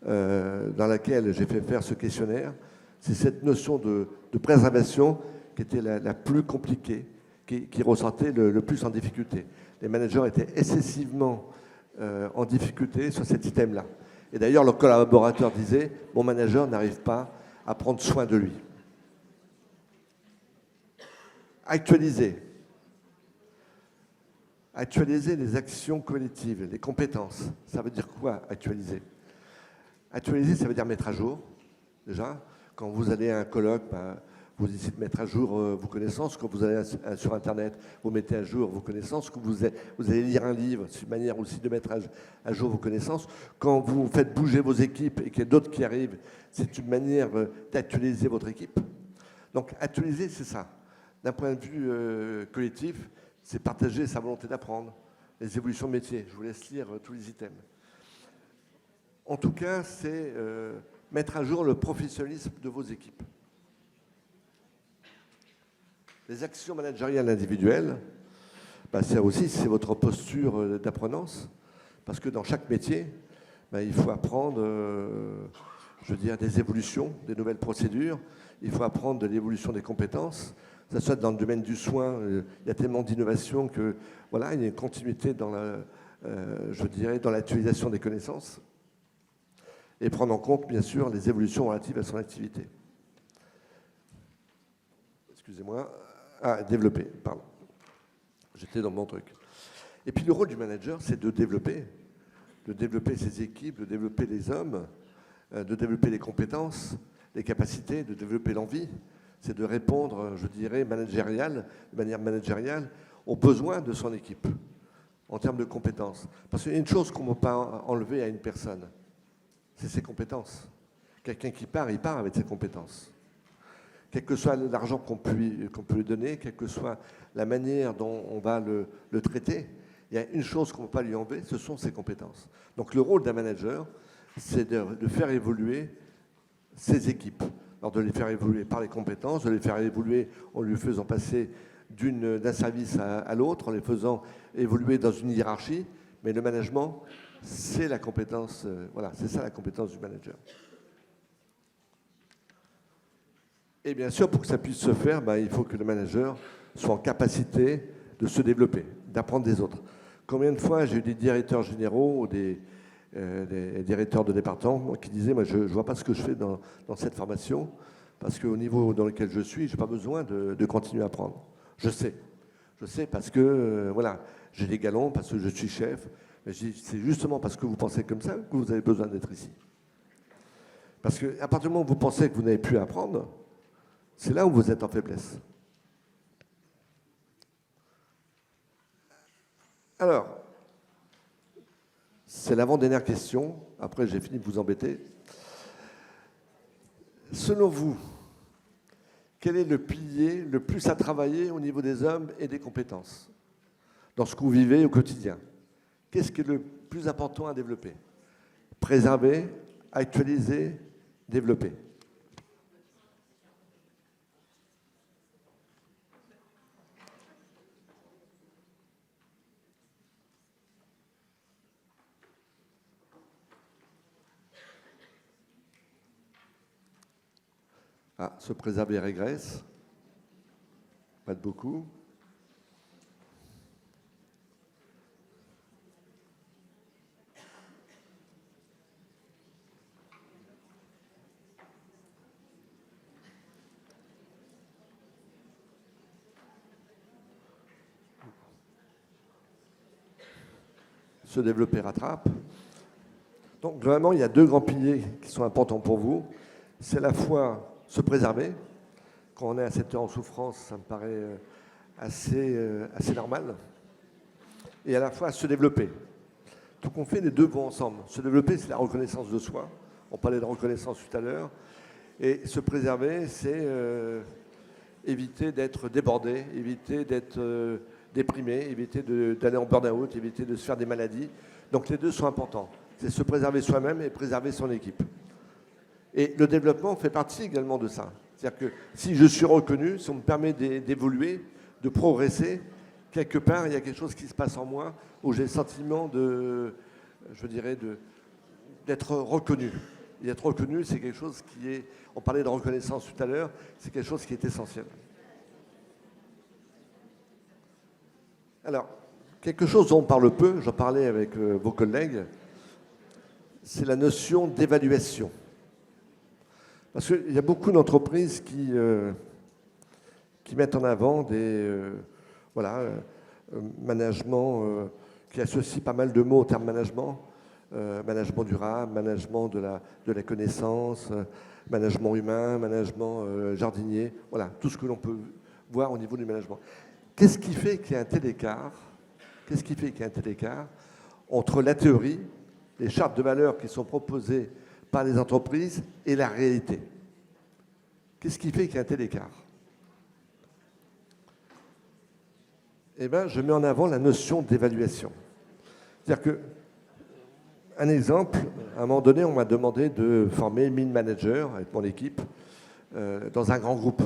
dans lesquelles j'ai fait faire ce questionnaire, c'est cette notion de préservation qui était la plus compliquée, qui ressentait le plus en difficulté. Les managers étaient excessivement en difficulté sur cet item-là. Et d'ailleurs, leurs collaborateurs disaient « Mon manager n'arrive pas à prendre soin de lui ». Actualiser. Actualiser les actions collectives, les compétences. Ça veut dire quoi, actualiser? Actualiser, ça veut dire mettre à jour, déjà. Quand vous allez à un colloque, vous essayez de mettre à jour vos connaissances. Quand vous allez sur Internet, vous mettez à jour vos connaissances. Quand vous allez lire un livre, c'est une manière aussi de mettre à jour vos connaissances. Quand vous faites bouger vos équipes et qu'il y a d'autres qui arrivent, c'est une manière d'actualiser votre équipe. Donc, actualiser, c'est ça. D'un point de vue collectif, c'est partager sa volonté d'apprendre, les évolutions de métier. Je vous laisse lire tous les items. En tout cas, c'est mettre à jour le professionnalisme de vos équipes. Les actions managériales individuelles, c'est aussi votre posture d'apprenance, parce que dans chaque métier, il faut apprendre, des évolutions, des nouvelles procédures, il faut apprendre de l'évolution des compétences. Ça soit dans le domaine du soin, il y a tellement d'innovations que il y a une continuité dans dans l'actualisation des connaissances, et prendre en compte, bien sûr, les évolutions relatives à son activité. Excusez-moi. Développer, pardon. J'étais dans mon truc. Et puis le rôle du manager, c'est de développer ses équipes, de développer les hommes, de développer les compétences, les capacités, de développer l'envie. C'est de répondre, de manière managériale, aux besoins de son équipe en termes de compétences. Parce qu'il y a une chose qu'on ne peut pas enlever à une personne, c'est ses compétences. Quelqu'un qui part, il part avec ses compétences. Quel que soit l'argent qu'on peut lui donner, quelle que soit la manière dont on va le traiter, il y a une chose qu'on ne peut pas lui enlever, ce sont ses compétences. Donc le rôle d'un manager, c'est de faire évoluer ses équipes. Alors de les faire évoluer par les compétences, de les faire évoluer en lui faisant passer d'un service à l'autre, en les faisant évoluer dans une hiérarchie. Mais le management, c'est la compétence, c'est ça la compétence du manager. Et bien sûr, pour que ça puisse se faire, il faut que le manager soit en capacité de se développer, d'apprendre des autres. Combien de fois j'ai eu des directeurs généraux ou des directeurs de département qui disaient « je ne vois pas ce que je fais dans cette formation, parce qu'au niveau dans lequel je suis, je n'ai pas besoin de continuer à apprendre. Je sais parce que j'ai des galons, parce que je suis chef. Mais c'est justement parce que vous pensez comme ça que vous avez besoin d'être ici. Parce qu'à partir du moment où vous pensez que vous n'avez plus à apprendre, c'est là où vous êtes en faiblesse. Alors, c'est l'avant-dernière question. Après, j'ai fini de vous embêter. Selon vous, quel est le pilier le plus à travailler au niveau des hommes et des compétences dans ce que vous vivez au quotidien? Qu'est-ce qui est le plus important à développer? Préserver, actualiser, développer. Se préserver régresse. Pas de beaucoup. Se développer rattrape. Donc, vraiment, il y a deux grands piliers qui sont importants pour vous. C'est à la fois se préserver. Quand on est à 7 heures en souffrance, ça me paraît assez normal. Et à la fois se développer. Tout qu'on fait, les deux vont ensemble. Se développer, c'est la reconnaissance de soi. On parlait de reconnaissance tout à l'heure. Et se préserver, c'est éviter d'être débordé, éviter d'être déprimé, éviter d'aller en burn-out, éviter de se faire des maladies. Donc les deux sont importants. C'est se préserver soi-même et préserver son équipe. Et le développement fait partie également de ça. C'est-à-dire que si je suis reconnu, si on me permet d'évoluer, de progresser, quelque part, il y a quelque chose qui se passe en moi où j'ai le sentiment d'être reconnu. Et être reconnu, c'est quelque chose qui est... On parlait de reconnaissance tout à l'heure, c'est quelque chose qui est essentiel. Alors, quelque chose dont on parle peu, j'en parlais avec vos collègues, c'est la notion d'évaluation. Parce qu'il y a beaucoup d'entreprises qui mettent en avant des management, qui associent pas mal de mots au terme management, management durable, management de la connaissance, management humain, management jardinier, voilà, tout ce que l'on peut voir au niveau du management. Qu'est-ce qui fait qu'il y a un tel écart? Qu'est-ce qui fait qu'il y a un tel écart entre la théorie, les chartes de valeurs qui sont proposées par les entreprises et la réalité? Qu'est-ce qui fait qu'il y a un tel écart? Eh bien, je mets en avant la notion d'évaluation. C'est-à-dire que, un exemple, à un moment donné, on m'a demandé de former 1000 managers avec mon équipe dans un grand groupe,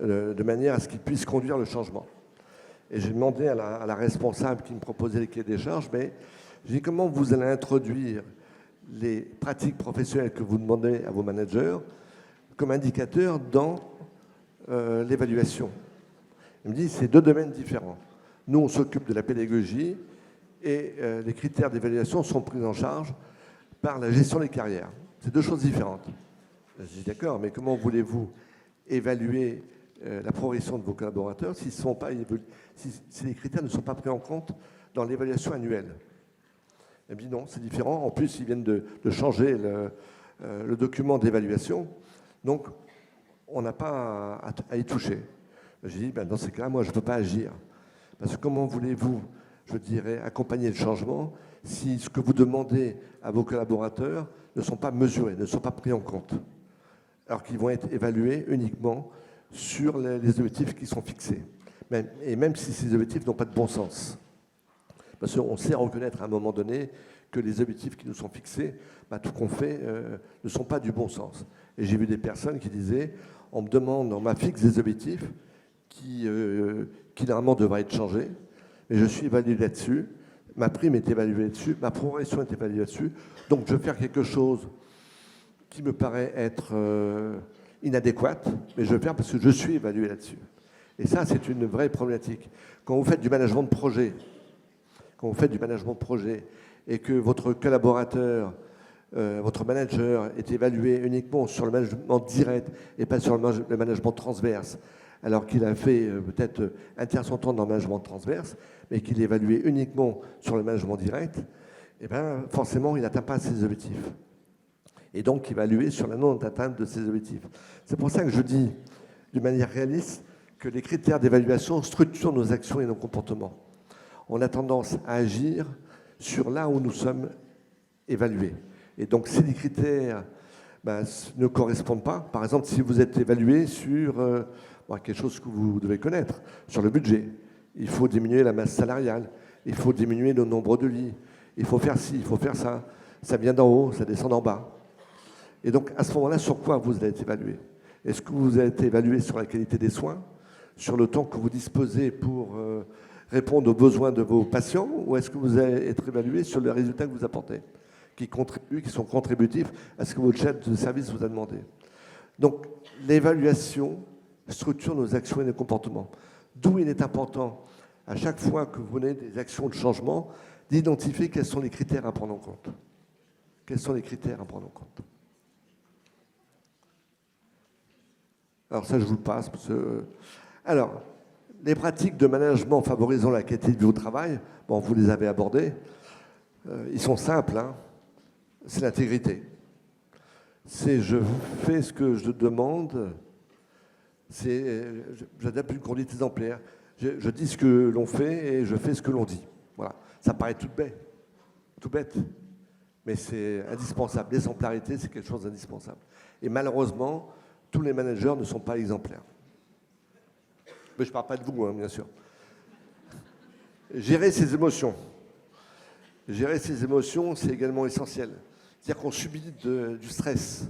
de manière à ce qu'ils puissent conduire le changement. Et j'ai demandé à la responsable qui me proposait les cahiers des charges, mais j'ai dit comment vous allez introduire les pratiques professionnelles que vous demandez à vos managers comme indicateur dans l'évaluation. Il me dit c'est deux domaines différents. Nous, on s'occupe de la pédagogie et les critères d'évaluation sont pris en charge par la gestion des carrières. C'est deux choses différentes. Je dis d'accord, mais comment voulez-vous évaluer la progression de vos collaborateurs si les critères ne sont pas pris en compte dans l'évaluation annuelle? Il me dit non, c'est différent. En plus, ils viennent de changer le document d'évaluation. Donc, on n'a pas à y toucher. J'ai dit, ben, dans ces cas-là, moi, je ne peux pas agir. Parce que comment voulez-vous, je dirais, accompagner le changement si ce que vous demandez à vos collaborateurs ne sont pas mesurés, ne sont pas pris en compte, alors qu'ils vont être évalués uniquement sur les objectifs qui sont fixés. Et même si ces objectifs n'ont pas de bon sens. Parce qu'on sait reconnaître à un moment donné que les objectifs qui nous sont fixés, ben, tout qu'on fait, ne sont pas du bon sens. Et j'ai vu des personnes qui disaient, on m'a fixe des objectifs qui normalement devraient être changés, mais je suis évalué là-dessus, ma prime est évaluée là-dessus, ma progression est évaluée là-dessus, donc je vais faire quelque chose qui me paraît être inadéquate, mais je vais faire parce que je suis évalué là-dessus. Et ça, c'est une vraie problématique. Quand vous faites du management de projet, et que votre collaborateur, votre manager est évalué uniquement sur le management direct et pas sur le management transverse, alors qu'il a fait peut-être un tiers son temps dans le management transverse, mais qu'il est évalué uniquement sur le management direct, eh bien, forcément, il n'atteint pas ses objectifs. Et donc, évalué sur la non-atteinte de ses objectifs. C'est pour ça que je dis, d'une manière réaliste, que les critères d'évaluation structurent nos actions et nos comportements. On a tendance à agir sur là où nous sommes évalués. Et donc, si les critères ne correspondent pas, par exemple, si vous êtes évalué sur quelque chose que vous devez connaître, sur le budget, il faut diminuer la masse salariale, il faut diminuer le nombre de lits, il faut faire ci, il faut faire ça, ça vient d'en haut, ça descend d'en bas. Et donc, à ce moment-là, sur quoi vous allez être évalué? Est-ce que vous allez être évalué sur la qualité des soins, sur le temps que vous disposez pour répondre aux besoins de vos patients, ou est-ce que vous allez être évalué sur les résultats que vous apportez, qui sont contributifs à ce que votre chef de service vous a demandé? Donc, l'évaluation structure nos actions et nos comportements. D'où il est important, à chaque fois que vous menez des actions de changement, d'identifier quels sont les critères à prendre en compte. Quels sont les critères à prendre en compte? Alors ça, je vous le passe. Parce que... Alors, les pratiques de management favorisant la qualité de vie au travail, bon, vous les avez abordées. Ils sont simples. Hein. C'est l'intégrité. C'est je fais ce que je demande. J'adapte une conduite exemplaire. Je dis ce que l'on fait et je fais ce que l'on dit. Voilà. Ça paraît tout bête. Mais c'est indispensable. L'exemplarité, c'est quelque chose d'indispensable. Et malheureusement, tous les managers ne sont pas exemplaires. Mais je ne parle pas de vous, hein, bien sûr. Gérer ses émotions. Gérer ses émotions, c'est également essentiel. C'est-à-dire qu'on subit du stress.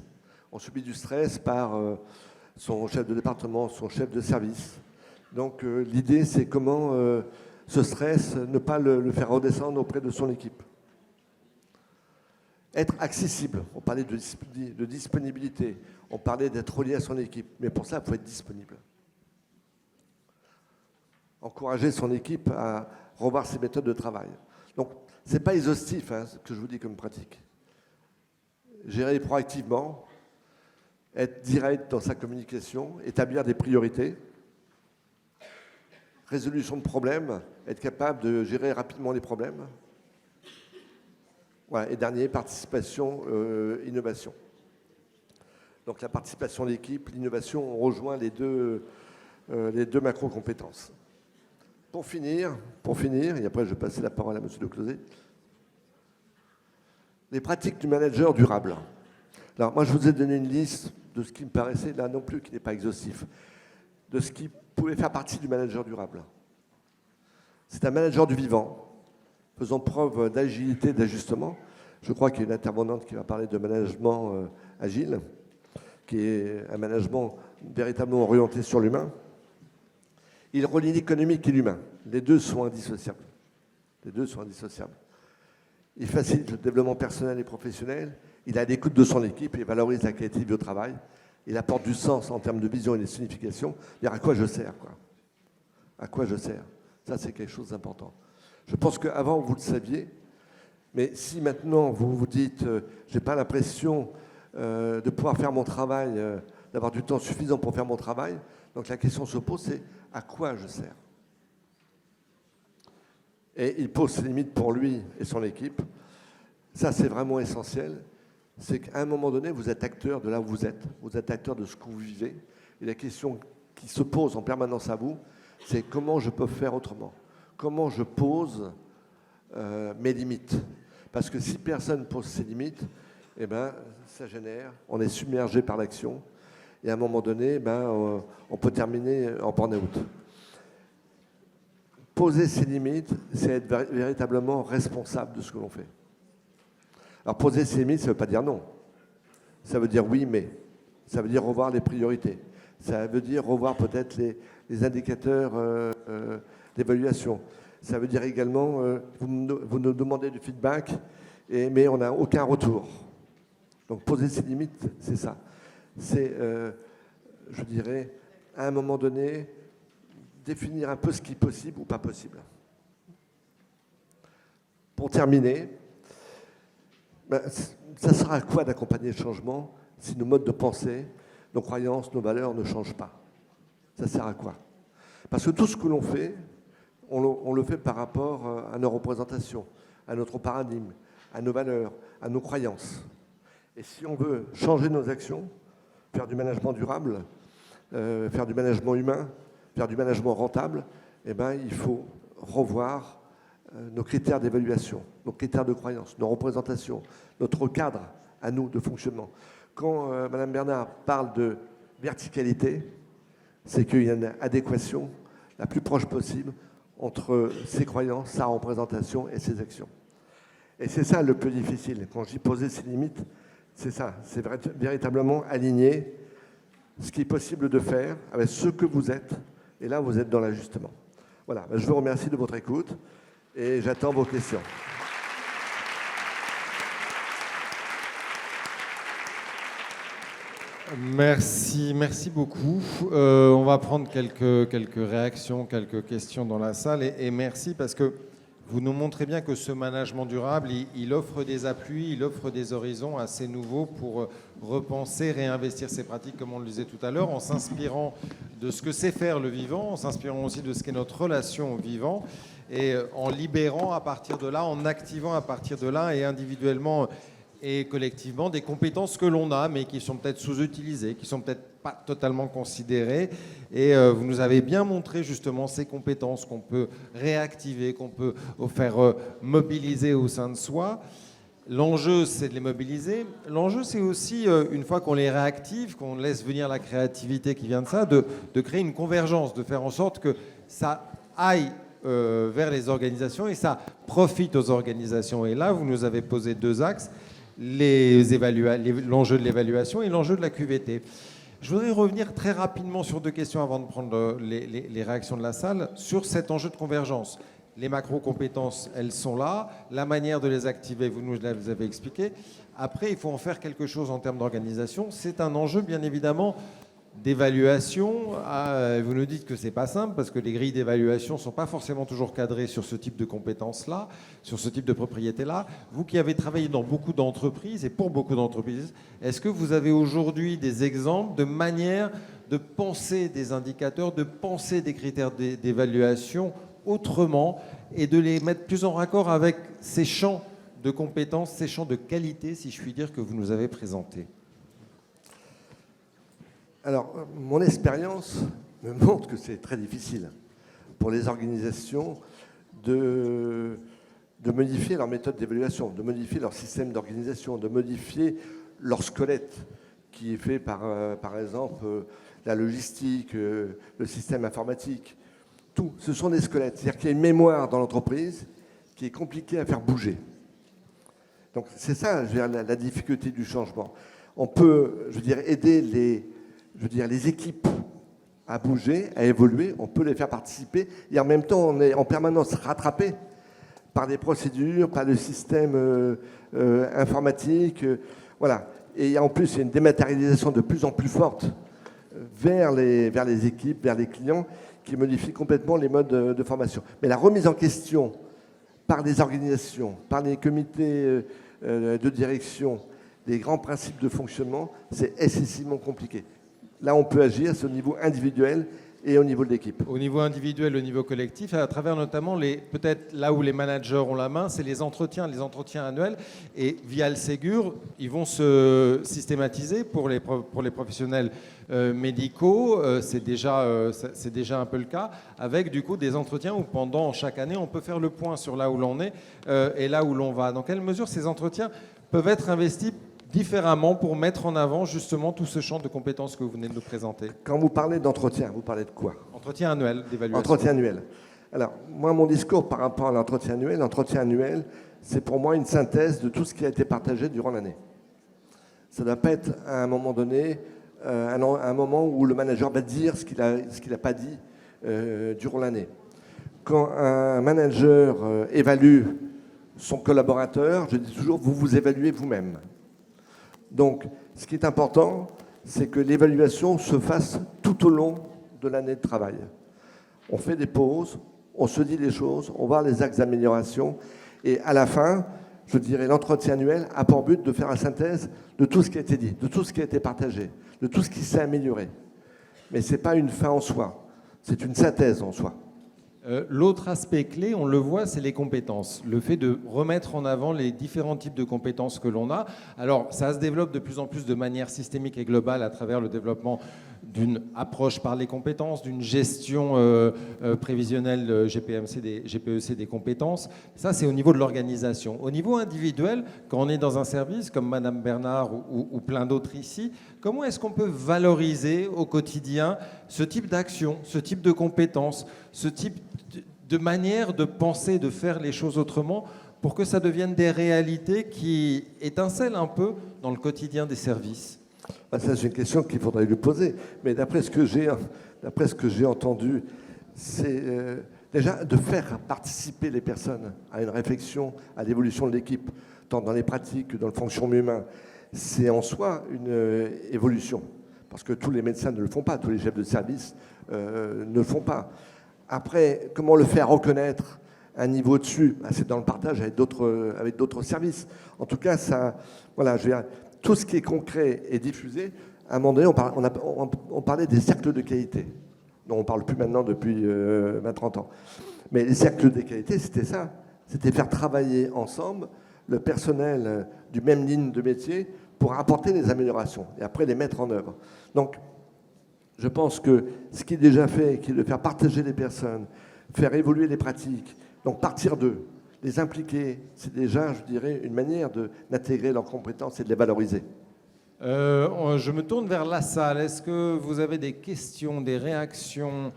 On subit du stress par son chef de département, son chef de service. Donc l'idée, c'est comment ce stress, ne pas le faire redescendre auprès de son équipe. Être accessible. On parlait de disponibilité. On parlait d'être relié à son équipe. Mais pour ça, il faut être disponible. Encourager son équipe à revoir ses méthodes de travail. Donc, ce n'est pas exhaustif, hein, ce que je vous dis comme pratique. Gérer proactivement, être direct dans sa communication, établir des priorités, résolution de problèmes, être capable de gérer rapidement les problèmes. Voilà. Et dernier, participation, innovation. Donc la participation de l'équipe, l'innovation, on rejoint les deux macro-compétences. Pour finir, et après je vais passer la parole à M. Declosé, les pratiques du manager durable. Alors moi je vous ai donné une liste de ce qui me paraissait, là non plus qui n'est pas exhaustif, de ce qui pouvait faire partie du manager durable. C'est un manager du vivant, faisant preuve d'agilité, d'ajustement. Je crois qu'il y a une intervenante qui va parler de management agile, qui est un management véritablement orienté sur l'humain. Il relie l'économique et l'humain. Les deux sont indissociables. Il facilite le développement personnel et professionnel. Il a l'écoute de son équipe. Il valorise la qualité de vie au travail. Il apporte du sens en termes de vision et de signification. Dire à quoi je sers, quoi. À quoi je sers. Ça, c'est quelque chose d'important. Je pense qu'avant, vous le saviez. Mais si maintenant, vous vous dites je n'ai pas l'impression de pouvoir faire mon travail, d'avoir du temps suffisant pour faire mon travail, donc la question se pose, c'est à quoi je sers? Et il pose ses limites pour lui et son équipe. Ça, c'est vraiment essentiel. C'est qu'à un moment donné, vous êtes acteur de là où vous êtes acteur de ce que vous vivez. Et la question qui se pose en permanence à vous, c'est comment je peux faire autrement? Comment je pose mes limites? Parce que si personne pose ses limites, eh ben, ça génère, on est submergé par l'action. Et à un moment donné, on peut terminer en burn-out. Poser ses limites, c'est être véritablement responsable de ce que l'on fait. Alors poser ses limites, ça ne veut pas dire non. Ça veut dire oui, mais. Ça veut dire revoir les priorités. Ça veut dire revoir peut-être les indicateurs d'évaluation. Ça veut dire également, vous nous demandez du feedback, mais on n'a aucun retour. Donc poser ses limites, c'est ça. C'est, je dirais, à un moment donné, définir un peu ce qui est possible ou pas possible. Pour terminer, ça sert à quoi d'accompagner le changement si nos modes de pensée, nos croyances, nos valeurs ne changent pas? Ça sert à quoi? Parce que tout ce que l'on fait, on le fait par rapport à nos représentations, à notre paradigme, à nos valeurs, à nos croyances. Et si on veut changer nos actions, faire du management durable, faire du management humain, faire du management rentable, eh ben, il faut revoir nos critères d'évaluation, nos critères de croyance, nos représentations, notre cadre à nous de fonctionnement. Quand Mme Bernard parle de verticalité, c'est qu'il y a une adéquation la plus proche possible entre ses croyances, sa représentation et ses actions. Et c'est ça le plus difficile. Quand je dis poser ses limites, c'est ça, c'est véritablement aligner ce qui est possible de faire avec ce que vous êtes. Et là, vous êtes dans l'ajustement. Voilà, je vous remercie de votre écoute et j'attends vos questions. Merci beaucoup. On va prendre quelques réactions, quelques questions dans la salle. Et merci parce que vous nous montrez bien que ce management durable, il offre des appuis, il offre des horizons assez nouveaux pour repenser, réinvestir ces pratiques, comme on le disait tout à l'heure, en s'inspirant de ce que sait faire le vivant, en s'inspirant aussi de ce qu'est notre relation au vivant, et en libérant à partir de là, en activant à partir de là, et individuellement et collectivement, des compétences que l'on a, mais qui sont peut-être sous-utilisées, qui sont peut-être pas totalement considérées. Et vous nous avez bien montré justement ces compétences qu'on peut réactiver, qu'on peut faire mobiliser au sein de soi. L'enjeu, c'est de les mobiliser. L'enjeu, c'est aussi, une fois qu'on les réactive, qu'on laisse venir la créativité qui vient de ça, de créer une convergence, de faire en sorte que ça aille vers les organisations et ça profite aux organisations. Et là, vous nous avez posé deux axes. L'enjeu de l'évaluation et l'enjeu de la QVT. Je voudrais revenir très rapidement sur deux questions avant de prendre les réactions de la salle, sur cet enjeu de convergence. Les macro-compétences, elles sont là. La manière de les activer, vous nous avez expliqué. Après, il faut en faire quelque chose en termes d'organisation. C'est un enjeu, bien évidemment, d'évaluation. Vous nous dites que ce n'est pas simple parce que les grilles d'évaluation ne sont pas forcément toujours cadrées sur ce type de compétences-là, sur ce type de propriété-là. Vous qui avez travaillé dans beaucoup d'entreprises et pour beaucoup d'entreprises, est-ce que vous avez aujourd'hui des exemples de manières de penser des indicateurs, de penser des critères d'évaluation autrement et de les mettre plus en raccord avec ces champs de compétences, ces champs de qualité, si je puis dire, que vous nous avez présentés? Alors, mon expérience me montre que c'est très difficile pour les organisations de modifier leur méthode d'évaluation, de modifier leur système d'organisation, de modifier leur squelette qui est fait par exemple, la logistique, le système informatique. Tout, ce sont des squelettes. C'est-à-dire qu'il y a une mémoire dans l'entreprise qui est compliquée à faire bouger. Donc c'est ça, je veux dire, la difficulté du changement. On peut, je veux dire, aider les équipes à bouger, à évoluer, on peut les faire participer, et en même temps, on est en permanence rattrapé par des procédures, par le système informatique, voilà. Et en plus, il y a une dématérialisation de plus en plus forte vers les équipes, vers les clients, qui modifie complètement les modes de formation. Mais la remise en question par les organisations, par les comités de direction, des grands principes de fonctionnement, c'est excessivement compliqué. Là, on peut agir sur le niveau individuel et au niveau de l'équipe. Au niveau individuel, au niveau collectif, à travers notamment peut-être là où les managers ont la main, c'est les entretiens annuels. Et via le Ségur, ils vont se systématiser pour les professionnels médicaux. C'est déjà un peu le cas, avec du coup des entretiens où pendant chaque année, on peut faire le point sur là où l'on est et là où l'on va. Dans quelle mesure ces entretiens peuvent être investis différemment pour mettre en avant justement tout ce champ de compétences que vous venez de nous présenter? Quand vous parlez d'entretien, vous parlez de quoi? Entretien annuel d'évaluation. Entretien annuel. Alors, moi, mon discours par rapport à l'entretien annuel, c'est pour moi une synthèse de tout ce qui a été partagé durant l'année. Ça ne doit pas être à un moment donné, un moment où le manager va dire ce qu'il n'a pas dit durant l'année. Quand un manager évalue son collaborateur, je dis toujours, vous vous évaluez vous-même. Donc, ce qui est important, c'est que l'évaluation se fasse tout au long de l'année de travail. On fait des pauses, on se dit les choses, on voit les axes d'amélioration, et à la fin, je dirais, l'entretien annuel a pour but de faire la synthèse de tout ce qui a été dit, de tout ce qui a été partagé, de tout ce qui s'est amélioré. Mais ce n'est pas une fin en soi, c'est une synthèse en soi. L'autre aspect clé, on le voit, c'est les compétences. Le fait de remettre en avant les différents types de compétences que l'on a. Alors, ça se développe de plus en plus de manière systémique et globale à travers le développement d'une approche par les compétences, d'une gestion prévisionnelle GPEC des compétences. Ça, c'est au niveau de l'organisation. Au niveau individuel, quand on est dans un service, comme Madame Bernard ou plein d'autres ici, comment est-ce qu'on peut valoriser au quotidien ce type d'action, ce type de compétences, ce type de manière de penser, de faire les choses autrement pour que ça devienne des réalités qui étincellent un peu dans le quotidien des services? Ça, c'est une question qu'il faudrait lui poser. Mais d'après ce que j'ai entendu, c'est déjà de faire participer les personnes à une réflexion, à l'évolution de l'équipe, tant dans les pratiques que dans le fonctionnement humain. C'est en soi une évolution. Parce que tous les médecins ne le font pas, tous les chefs de service ne le font pas. Après, comment le faire reconnaître un niveau dessus? C'est dans le partage avec d'autres services. En tout cas, ça, voilà, je veux dire, tout ce qui est concret et diffusé. À un moment donné, on parlait des cercles de qualité, dont on ne parle plus maintenant depuis 20-30 ans. Mais les cercles de qualité, c'était ça. C'était faire travailler ensemble le personnel du même ligne de métier pour apporter des améliorations et après les mettre en œuvre. Donc, je pense que ce qui est déjà fait, qui est de faire partager les personnes, faire évoluer les pratiques, donc partir d'eux, les impliquer, c'est déjà, je dirais, une manière d'intégrer leurs compétences et de les valoriser. Je me tourne vers la salle. Est-ce que vous avez des questions, des réactions,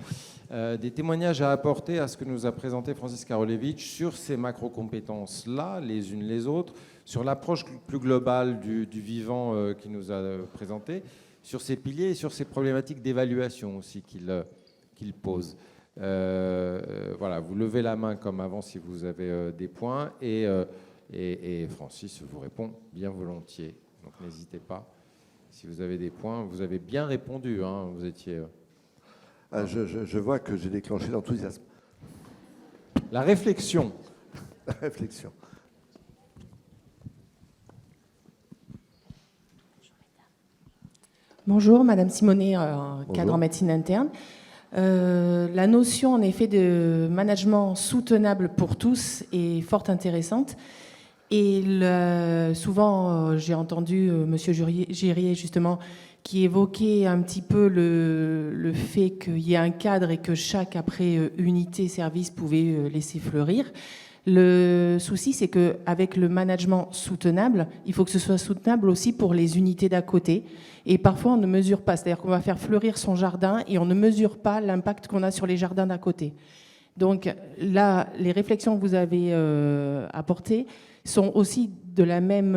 des témoignages à apporter à ce que nous a présenté Francis Karolewicz sur ces macro-compétences-là, les unes les autres, sur l'approche plus globale du vivant qu'il nous a présenté, sur ces piliers et sur ces problématiques d'évaluation aussi qu'il pose? Voilà, vous levez la main comme avant si vous avez des points et Francis vous répond bien volontiers. Donc n'hésitez pas. Si vous avez des points, vous avez bien répondu. Hein, vous étiez. Je vois que j'ai déclenché l'enthousiasme. La réflexion. La réflexion. Bonjour, Madame Simonet, Bonjour. cadre en médecine interne. La notion, en effet, de management soutenable pour tous est fort intéressante. Et souvent, j'ai entendu Monsieur Girier, justement, qui évoquait un petit peu le fait qu'il y ait un cadre et que chaque, après, unité, service pouvait laisser fleurir. Le souci, c'est qu'avec le management soutenable, il faut que ce soit soutenable aussi pour les unités d'à côté. Et parfois, on ne mesure pas. C'est-à-dire qu'on va faire fleurir son jardin et on ne mesure pas l'impact qu'on a sur les jardins d'à côté. Donc là, les réflexions que vous avez apportées sont aussi de la même,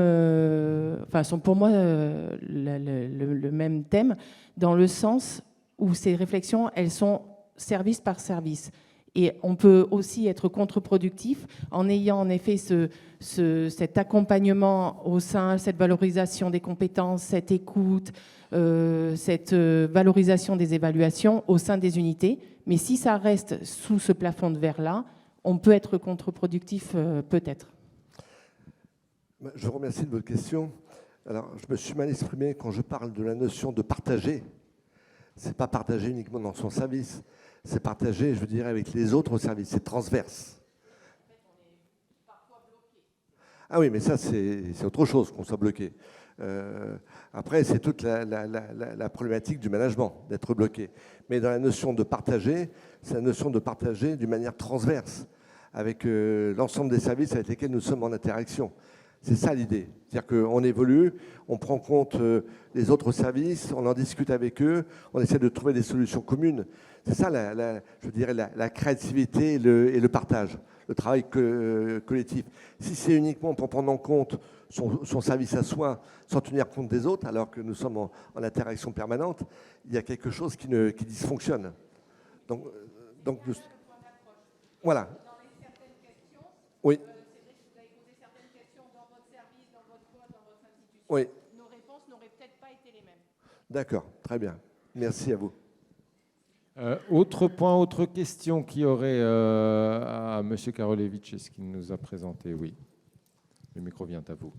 sont pour moi le même thème, dans le sens où ces réflexions, elles sont service par service. Et on peut aussi être contre-productif en ayant en effet cet accompagnement au sein, cette valorisation des compétences, cette écoute, cette valorisation des évaluations au sein des unités. Mais si ça reste sous ce plafond de verre-là, on peut être contre-productif peut-être. Je vous remercie de votre question. Alors, je me suis mal exprimé quand je parle de la notion de partager. Ce n'est pas partager uniquement dans son service, c'est partager, je veux dire, avec les autres services, c'est transverse. En fait, on est parfois bloqué. Ah oui, mais ça, c'est autre chose qu'on soit bloqué. Après, c'est toute la problématique du management, d'être bloqué. Mais dans la notion de partager, c'est la notion de partager d'une manière transverse, avec l'ensemble des services avec lesquels nous sommes en interaction. C'est ça l'idée. C'est-à-dire qu'on évolue, on prend en compte les autres services, on en discute avec eux, on essaie de trouver des solutions communes. C'est ça, je dirais, la créativité et le partage, le travail collectif. Si c'est uniquement pour prendre en compte son service à soi sans tenir compte des autres, alors que nous sommes en interaction permanente, il y a quelque chose qui dysfonctionne. Donc voilà. Oui. Oui. Nos réponses n'auraient peut-être pas été les mêmes. D'accord, très bien. Merci à vous. Autre point, autre question qui aurait à M. Karolevitch, est-ce qu'il nous a présenté? Oui. Le micro vient à vous.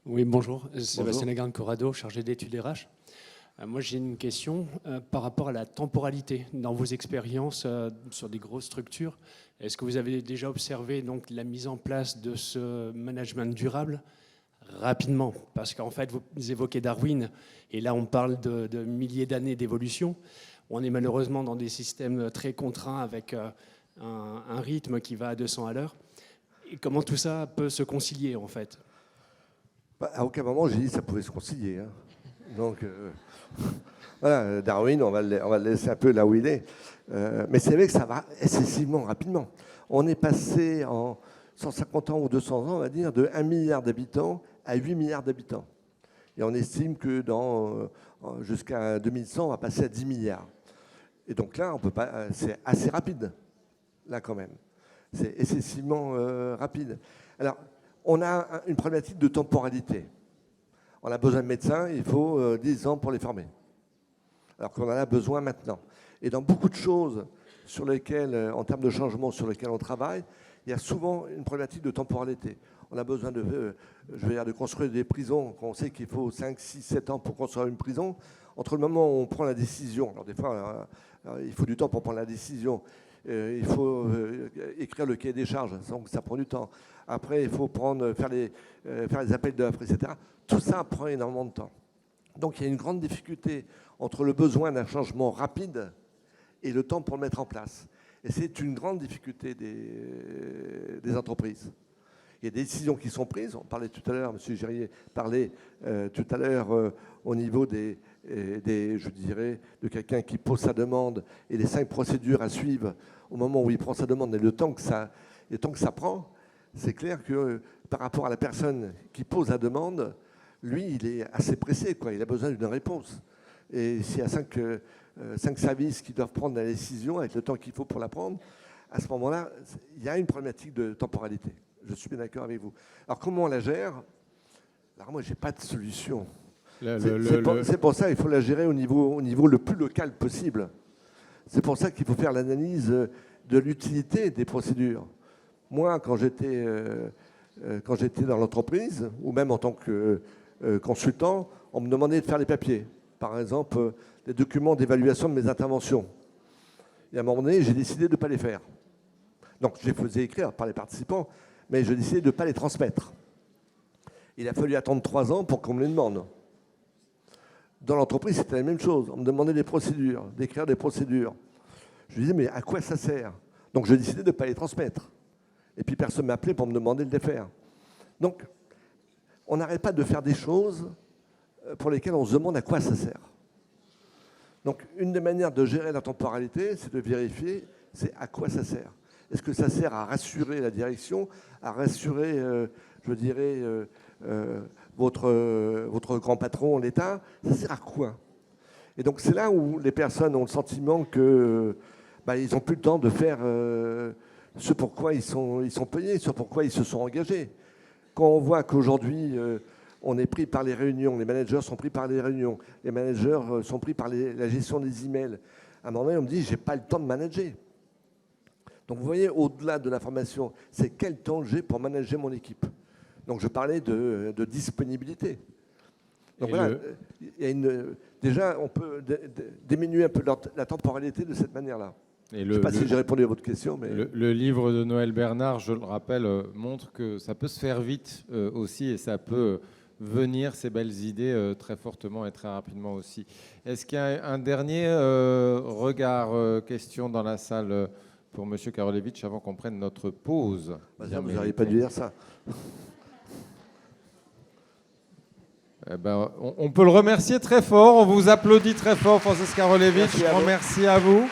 Oui, bonjour. Sébastien Lagarde Corrado, chargé d'études RH. Moi, j'ai une question par rapport à la temporalité. Dans vos expériences sur des grosses structures, est-ce que vous avez déjà observé donc, la mise en place de ce management durable rapidement? Parce qu'en fait, vous évoquez Darwin, et là, on parle de milliers d'années d'évolution. On est malheureusement dans des systèmes très contraints avec un rythme qui va à 200 à l'heure. Et comment tout ça peut se concilier, en fait? À aucun moment, j'ai dit que ça pouvait se concilier. Hein. Donc, voilà, Darwin, on va le laisser un peu là où il est. Mais c'est vrai que ça va excessivement rapidement. On est passé en 150 ans ou 200 ans, on va dire, de 1 milliard d'habitants à 8 milliards d'habitants. Et on estime que jusqu'à 2100, on va passer à 10 milliards. Et donc là, c'est assez rapide, là quand même. C'est excessivement rapide. Alors, on a une problématique de temporalité. On a besoin de médecins, il faut 10 ans pour les former. Alors qu'on en a besoin maintenant. Et dans beaucoup de choses sur lesquelles, en termes de changement sur lesquels on travaille, il y a souvent une problématique de temporalité. On a besoin de construire des prisons, quand on sait qu'il faut 5, 6, 7 ans pour construire une prison. Entre le moment où on prend la décision, alors des fois, il faut du temps pour prendre la décision, il faut écrire le cahier des charges, donc ça prend du temps. Après, il faut faire les appels d'offres, etc. Tout ça prend énormément de temps. Donc, il y a une grande difficulté entre le besoin d'un changement rapide et le temps pour le mettre en place. Et c'est une grande difficulté des entreprises. Il y a des décisions qui sont prises. On parlait tout à l'heure, M. Girier parlait tout à l'heure au niveau je dirais, de quelqu'un qui pose sa demande et les 5 procédures à suivre au moment où il prend sa demande et le temps que ça prend. C'est clair que par rapport à la personne qui pose la demande, lui, il est assez pressé, quoi. Il a besoin d'une réponse. Et s'il y a 5 services qui doivent prendre la décision avec le temps qu'il faut pour la prendre, à ce moment-là, il y a une problématique de temporalité. Je suis bien d'accord avec vous. Alors, comment on la gère? Alors, moi, je n'ai pas de solution. C'est pour ça qu'il faut la gérer au niveau le plus local possible. C'est pour ça qu'il faut faire l'analyse de l'utilité des procédures. Moi, quand j'étais dans l'entreprise, ou même en tant que consultant, on me demandait de faire les papiers. Par exemple, les documents d'évaluation de mes interventions. Et à un moment donné, j'ai décidé de ne pas les faire. Donc, je les faisais écrire par les participants, mais je décidais de ne pas les transmettre. Il a fallu attendre 3 ans pour qu'on me les demande. Dans l'entreprise, c'était la même chose. On me demandait des procédures, d'écrire des procédures. Je lui disais, mais à quoi ça sert? Donc, je décidais de ne pas les transmettre. Et puis, personne ne m'appelait pour me demander de les faire. Donc, on n'arrête pas de faire des choses pour lesquelles on se demande à quoi ça sert. Donc, une des manières de gérer la temporalité, c'est de vérifier, c'est à quoi ça sert. Est-ce que ça sert à rassurer la direction, à rassurer, je dirais, votre grand patron, l'État? Ça sert à quoi? Et donc, c'est là où les personnes ont le sentiment qu'ils n'ont plus le temps de faire ce pourquoi ils sont payés, ce pourquoi ils se sont engagés. Quand on voit qu'aujourd'hui, on est pris par les réunions, les managers sont pris par les réunions, les managers sont pris par la gestion des emails, à un moment donné, on me dit, j'ai pas le temps de manager. Donc, vous voyez, au-delà de la formation, c'est quel temps j'ai pour manager mon équipe. Donc, je parlais de disponibilité. Donc, voilà, déjà, on peut diminuer un peu la temporalité de cette manière-là. Je ne sais pas si j'ai répondu à votre question. Mais... Le livre de Noël Bernard, je le rappelle, montre que ça peut se faire vite aussi et ça peut venir, ces belles idées, très fortement et très rapidement aussi. Est-ce qu'il y a un dernier regard, question dans la salle pour M. Karolewicz avant qu'on prenne notre pause? Vous n'auriez pas dû dire ça. Eh ben, on peut le remercier très fort. On vous applaudit très fort, Francis Karolewicz. Merci à vous.